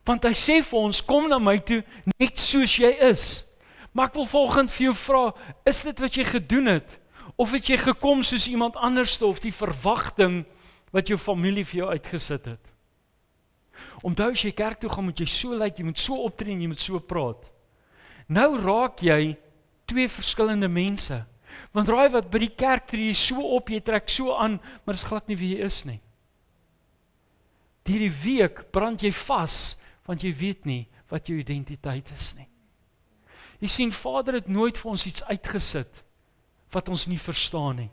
Want hy sê vir ons, kom na my toe net soos jy is. Maar ek wil volgend vir jou vra, is dit wat jy gedoen het? Of het jy gekom soos iemand anders of die verwagting wat jou familie vir jou uitgesit het? Onthou as jy kerk toe gaan, moet jy so lyk, jy moet so optree en jy moet so praat. Nou raak jy twee verskillende mense. Want raai wat, by die kerk tree jy so op, jy trek so aan, maar dis glad nie wie jy is nie. Hierdie week brand jy vas, want jy weet nie wat jou identiteit is nie. Jy sien, Vader het nooit vir ons iets uitgesit wat ons nie verstaan nie.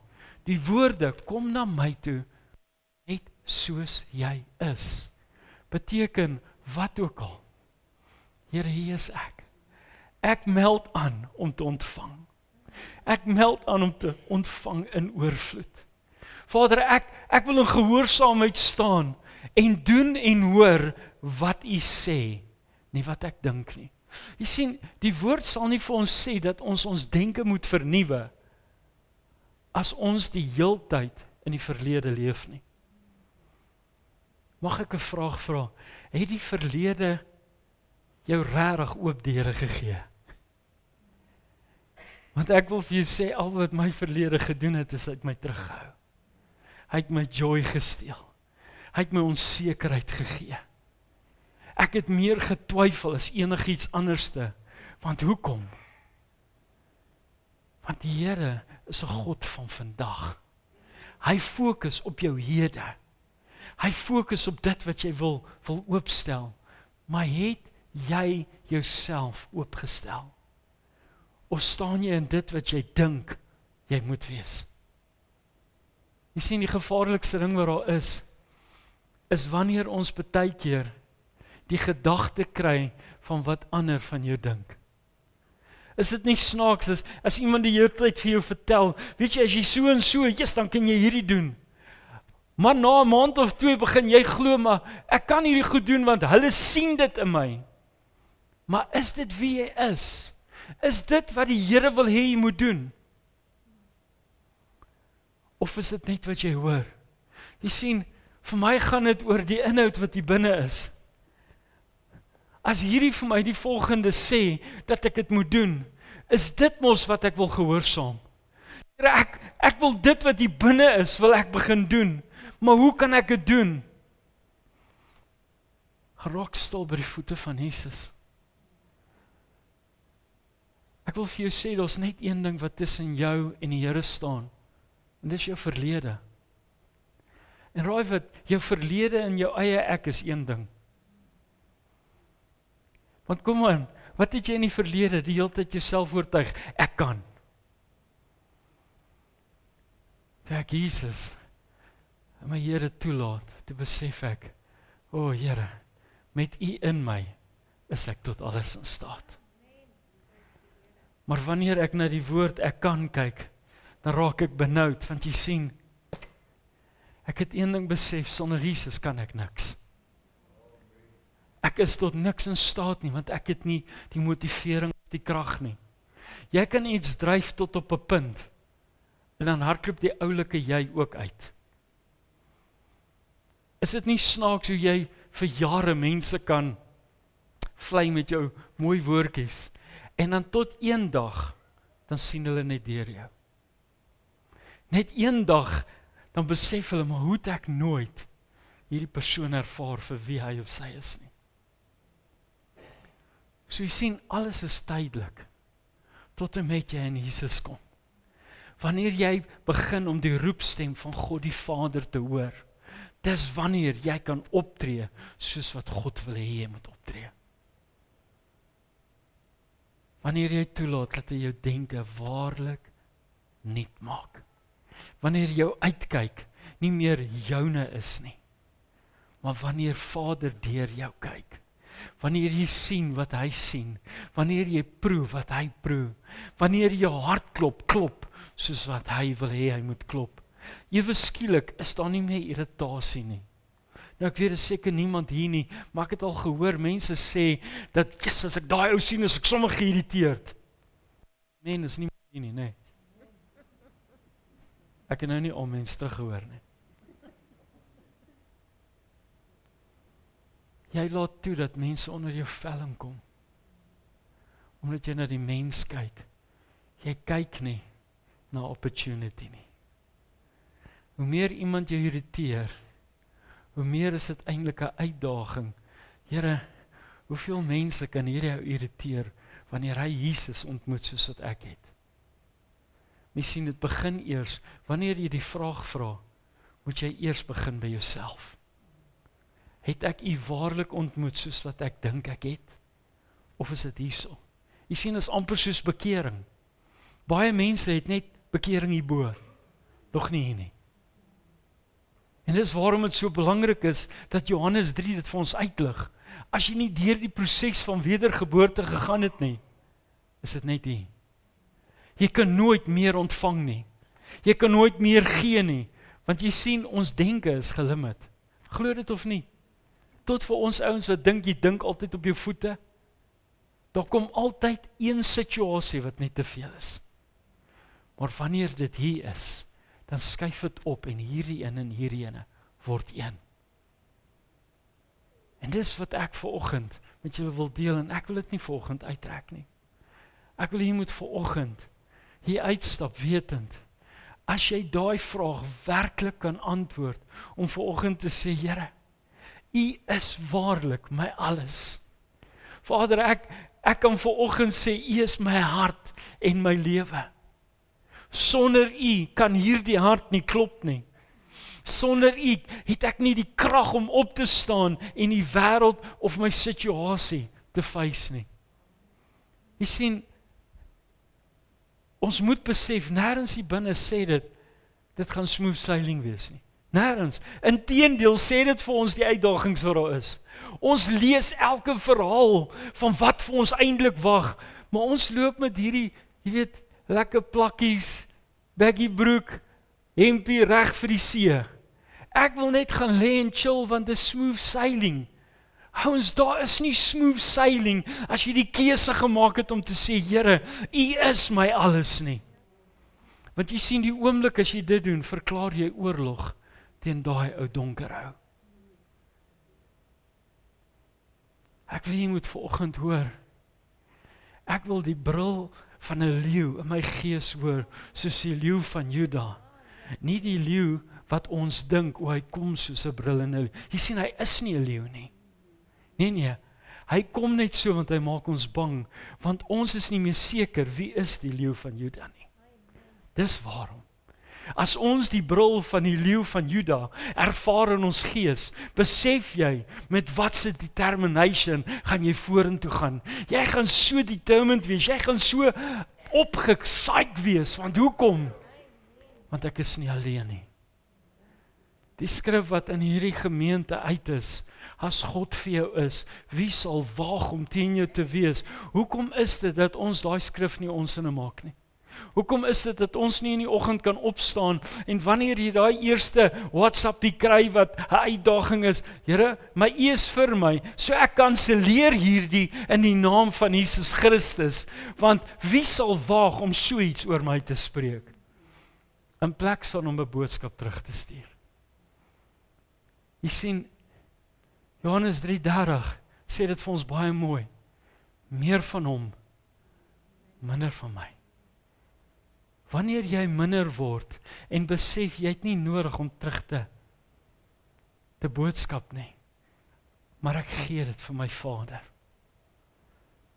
Die woorde, kom na my toe, net soos jy is, beteken wat ook al. Here, hier is ek. Ek meld aan om te ontvang. Ek meld aan om te ontvang in oorvloed. Vader, ek wil in gehoorsaamheid staan en doen en hoor wat u sê, nie wat ek dink nie. Jy sien, die woord sal nie vir ons sê dat ons denke moet vernuwe as ons die heeltyd in die verlede leef nie. Mag ek 'n vraag vra? Het die verlede jou regtig oop deure gegee? Want ek wil vir jou sê, al wat my verlede gedoen het, is hy het my teruggehou. Hy het my joy gesteel. Hy het my onsekerheid gegee. Ek het meer getwyfel as enigiets anderste. Want hoekom? Want die Here is 'n God van vandag. Hy fokus op jou hede. Hy fokus op dit wat jy wil oopstel. Maar het jy jouself oopgestel? Of staan jy in dit wat jy dink jy moet wees? Jy sien, die gevaarlikste ding wat daar is wanneer ons baie keer die gedagte kry van wat ander van jou dink. Is dit nie snaaks as iemand die hele tyd vir jou vertel, weet jy, as jy so en so, dan kan jy hierdie doen. Maar na 'n maand of 2 begin jy glo, maar ek kan hierdie goed doen want hulle sien dit in my. Maar is dit wie jy is? Is dit wat die Here wil hê jy moet doen? Of is dit net wat jy hoor? Jy sien, vir my gaan dit oor die inhoud wat hier binne is. as hierdie vir my die volgende sê, dat ek dit moet doen, is dit mos wat ek wil gehoorsaam. Here, ek wil dit wat hier binne is, wil ek begin doen, maar hoe kan ek dit doen? Raak stil by die voete van Jesus. Ek wil vir jou sê, daar's net een ding wat tussen jou en die Here staan, en dis jou verlede. En raai wat, jou verlede en jou eie ek is een ding. Want kom aan, wat het jy in die verlede die hele tyd jouself oortuig? Ek kan. Toe ek Jesus, my Here toelaat, toe besef ek, o Here, met U in my, is ek tot alles in staat. Maar wanneer ek na die woord ek kan kyk, dan raak ek benoud, want jy sien, ek het een ding besef, sonder Jesus kan ek niks. Ek is tot niks in staat nie, want ek het nie die motivering of die krag nie. Jy kan iets dryf tot op 'n punt, en dan hardloop die oulike jy ook uit. Is dit nie snaaks hoe jy vir jare mense kan vlei met jou mooi woordjies, en dan tot een dag, dan sien hulle net deur jou. Net een dag, dan besef hulle, maar hoe het ek nooit hierdie persoon ervaar vir wie hy of sy is nie. So jy sien, alles is tydelik, tot en met jy in Jesus kom. Wanneer jy begin om die roepstem van God die Vader te hoor, dis wanneer jy kan optree, soos wat God wil hê jy moet optree. Wanneer jy toelaat dat jy jou denke waarlik nuut maak. Wanneer jou uitkyk nie meer joune is nie, maar wanneer Vader deur jou kyk. Wanneer jy sien wat hy sien, wanneer jy proe wat hy proe, wanneer jou hart klop, soos wat hy wil hê hy moet klop. Ewe skielik is daar nie meer irritasie nie. Nou ek weet is seker niemand hier nie, maar ek het al gehoor mense sê, dat as ek daai ou sien, is ek sommer geïrriteerd. Nee, is nie hier nie, nee. Ek het nou nie al mense teruggehoor nie. Jy laat toe dat mense onder jou velling kom, omdat jy na die mens kyk. Jy kyk nie na opportunity nie. Hoe meer iemand jou irriteer, hoe meer is dit eintlik 'n uitdaging. Here, hoeveel mense kan hier jou irriteer, wanneer hy Jesus ontmoet soos wat ek het? Mens sien, dit begin eers, wanneer jy die vraag vra, moet jy eers begin by jouself. Het ek U waarlik ontmoet soos wat ek dink ek het? Of is dit hierso? Jy sien, is amper soos bekering. Baie mense het net bekering hierbo, nog nie hier nie. En dis waarom het so belangrik is, dat Johannes 3 dit vir ons uitlig. As jy nie deur die proses van wedergeboorte gegaan het nie, is dit net hier. Jy kan nooit meer ontvang nie. Jy kan nooit meer gee nie, want jy sien, ons denke is gelimit. Glo dit of nie? Tot vir ons ouens wat dink, jy dink altyd op jou voete, daar kom altyd een situasie wat net te veel is. Maar wanneer dit hier is, dan skuif dit op en hierdie een en hierdie ene word een. En dis wat ek vanoggend met julle wil deel, en ek wil dit nie vanoggend uittrek nie. Ek wil jy moet vanoggend hier uitstap wetend, as jy daai vraag werklik kan antwoord, om vanoggend te sê, Here, U is waarlik my alles. Vader, ek kan vanoggend sê, U is my hart en my lewe. Sonder U kan hierdie hart nie klop nie. Sonder U het ek nie die krag om op te staan en die wêreld of my situasie te face nie. Jy sien, ons moet besef, nêrens hier binne sê dit gaan smooth sailing wees nie. Nêrens. Inteendeel sê dit vir ons die uitdagings wat daar is. Ons lees elke verhaal van wat vir ons eintlik wag, maar ons loop met hierdie, jy weet, lekker plakkies, baggy broek, hempie reg vir die see. Ek wil net gaan lê en chill, want dit is smooth sailing. Ouens, daar is nie smooth sailing as jy die keuse gemaak het om te sê, Here, U is my alles nie. Want jy sien, die oomblik as jy dit doen, verklaar jy oorlog teen daai ou donker ou. Ek wil jy moet vanoggend hoor. Ek wil die brul van 'n leeu in my gees hoor, soos die leeu van Juda. Nie die leeu wat ons dink, hy kom soos 'n brul in 'n leeu. Jy sien, hy is nie 'n leeu nie. Nee, hy kom net so want hy maak ons bang, want ons is nie meer seker wie is die leeu van Juda nie. Dis waarom. As ons die brul van die leeu van Juda ervaar in ons gees, besef jy met watse determination gaan jy vorentoe gaan. Jy gaan so determined wees, jy gaan so opgesaik wees, want hoekom? Want ek is nie alleen nie. Die skrif wat in hierdie gemeente uit is, as God vir jou is, wie sal waag om teen jou te wees? Hoekom is dit dat ons daai skrif nie ons in maak nie? Hoekom is dit dat ons nie in die oggend kan opstaan en wanneer jy daai eerste WhatsAppie kry wat 'n uitdaging is, Here, my U is vir my, so ek kanselleer hierdie in die naam van Jesus Christus, want wie sal waag om so iets oor my te spreek? In plek van om 'n boodskap terug te stuur. Jy sien, Johannes 3:30 sê dit vir ons baie mooi. Meer van hom, minder van my. Wanneer jy minder word en besef jy het nie nodig om terug te boodskap nie, maar ek gee dit vir my Vader.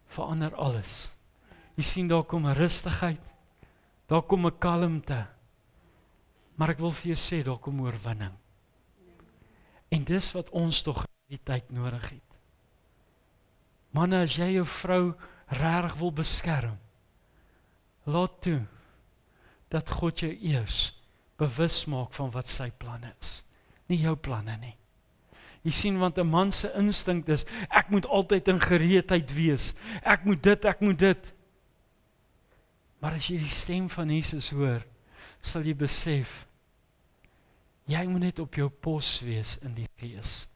Verander alles. Jy sien, daar kom 'n rustigheid, daar kom 'n kalmte, maar ek wil vir jou sê, daar kom oorwinning. En dis wat ons tog in die tyd nodig het. Manne, as jy jou vrou regtig wil beskerm, laat toe dat God jou eers bewus maak van wat sy planne is, nie jou planne nie. Jy sien, want 'n man se instink is, ek moet altyd in gereedheid wees, ek moet dit. Maar as jy die stem van Jesus hoor, sal jy besef, jy moet net op jou pos wees in die gees.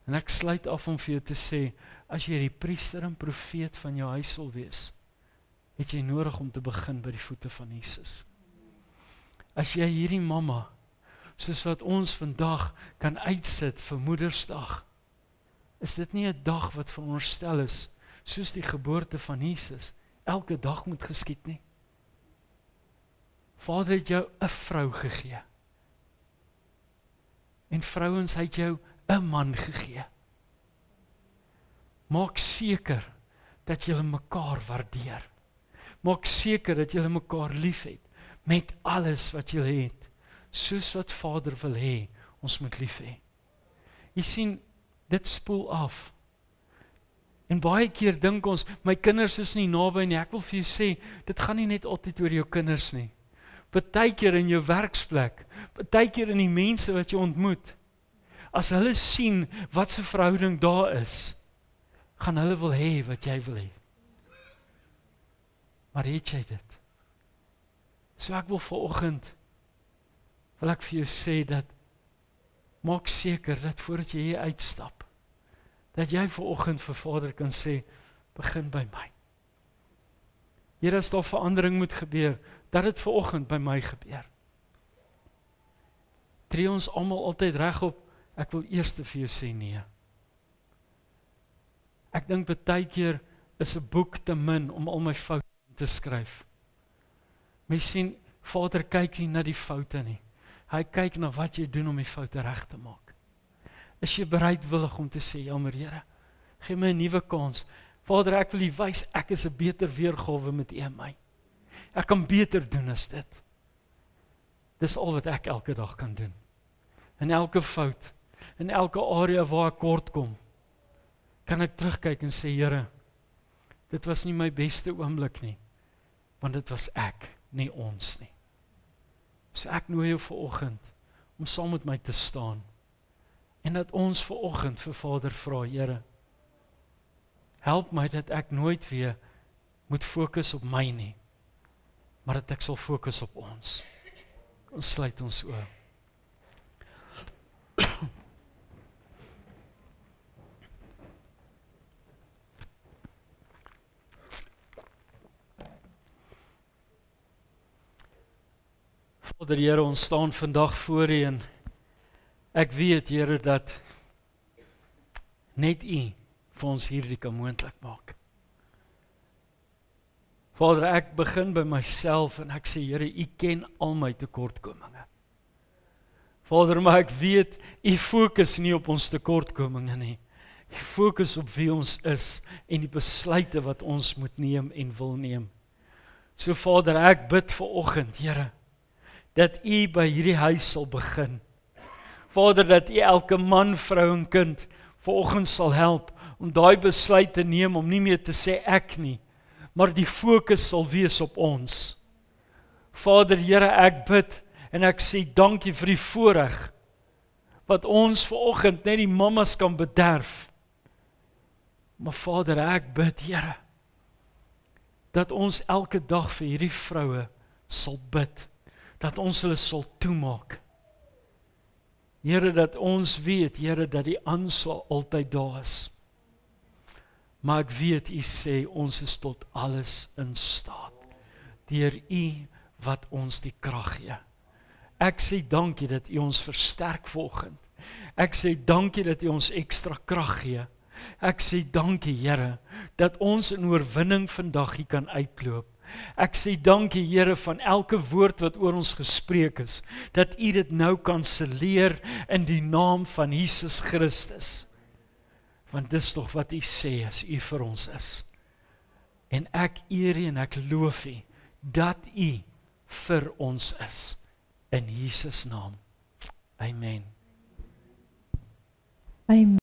En ek sluit af om vir jou te sê, as jy die priester en profeet van jou huis wil wees, het jy nodig om te begin by die voete van Jesus. As jy hierdie mamma, soos wat ons vandag kan uitsit vir Moedersdag, is dit nie 'n dag wat veronderstel is, soos die geboorte van Jesus, elke dag moet geskied nie. Vader het jou 'n vrou gegee. En vrouens, hy het jou 'n man gegee. Maak seker dat julle mekaar waardeer. Maak seker dat julle mekaar liefhet met alles wat julle het, soos wat Vader wil hê, ons moet lief hê. Jy sien, dit spoel af. En baie keer dink ons, my kinders is nie naby nie. Ek wil vir jou sê, dit gaan nie net altyd oor jou kinders nie. Partykeer in jou werksplek, partykeer in die mense wat jy ontmoet. As hulle sien wat se verhouding daar is, gaan hulle wil hê wat jy wil hê. Maar het jy dit? So ek wil vanoggend, wil ek vir jou sê dat, maak seker dat voordat jy hier uitstap, dat jy vanoggend vir Vader kan sê, begin by my. Here, as daar verandering moet gebeur, dat dit vanoggend by my gebeur. Tree ons almal altyd reg op, ek wil eers vir jou sê nee. Ek dink baie keer is 'n boek te min om al my foute te skryf. Mens sien, Vader kyk nie na die foute nie. Hy kyk na wat jy doen om die foute reg te maak. Is jy bereidwillig om te sê, jammer Here, gee my 'n nuwe kans. Vader, ek wil U wys, ek is 'n beter weergawe met U en my. Ek kan beter doen as dit. Dis al wat ek elke dag kan doen. In elke fout, in elke area waar ek kort kom, kan ek terugkyk en sê, Here, dit was nie my beste oomblik nie, want dit was ek, nie ons nie. So ek nooi jou vanoggend om saam met my te staan en dat ons vanoggend vir Vader vra, Here, help my dat ek nooit weer moet fokus op my nie, maar dat ek sal fokus op ons. Ons sluit ons oë. Vader Here, ons staan vandag voor U en ek weet, Here, dat net U vir ons hierdie kan moontlik maak. Vader, ek begin by myself en ek sê, Here, U ken al my tekortkominge. Vader, maar ek weet, U fokus nie op ons tekortkominge nie. U fokus op wie ons is en die besluite wat ons moet neem en wil neem. So Vader, ek bid vanoggend, Here, dat U by hierdie huis sal begin. Vader, dat U elke man, vrou en kind vanoggend sal help om daai besluit te neem om nie meer te sê ek nie, maar die fokus sal wees op ons. Vader, Here, ek bid en ek sê dankie vir die voorreg wat ons vanoggend net die mammas kan bederf. Maar Vader, ek bid, Here, dat ons elke dag vir hierdie vroue sal bid, dat ons hulle sal toemaak. Here, dat ons weet, Here, dat die aanslag altyd daar is. Maar ek weet, U sê, ons is tot alles in staat, deur U wat ons die krag gee. Ek sê dankie dat U ons versterk vanoggend. Ek sê dankie dat U ons ekstra krag gee. Ek sê dankie, Here, dat ons in oorwinning vandag hier kan uitloop. Ek sê dankie, Here, van elke woord wat oor ons gespreek is, dat U dit nou kanselleer in die naam van Jesus Christus. Want dis tog wat U sê as U vir ons is. En ek eer U en ek loof U dat U vir ons is. In Jesus naam. Amen. Amen.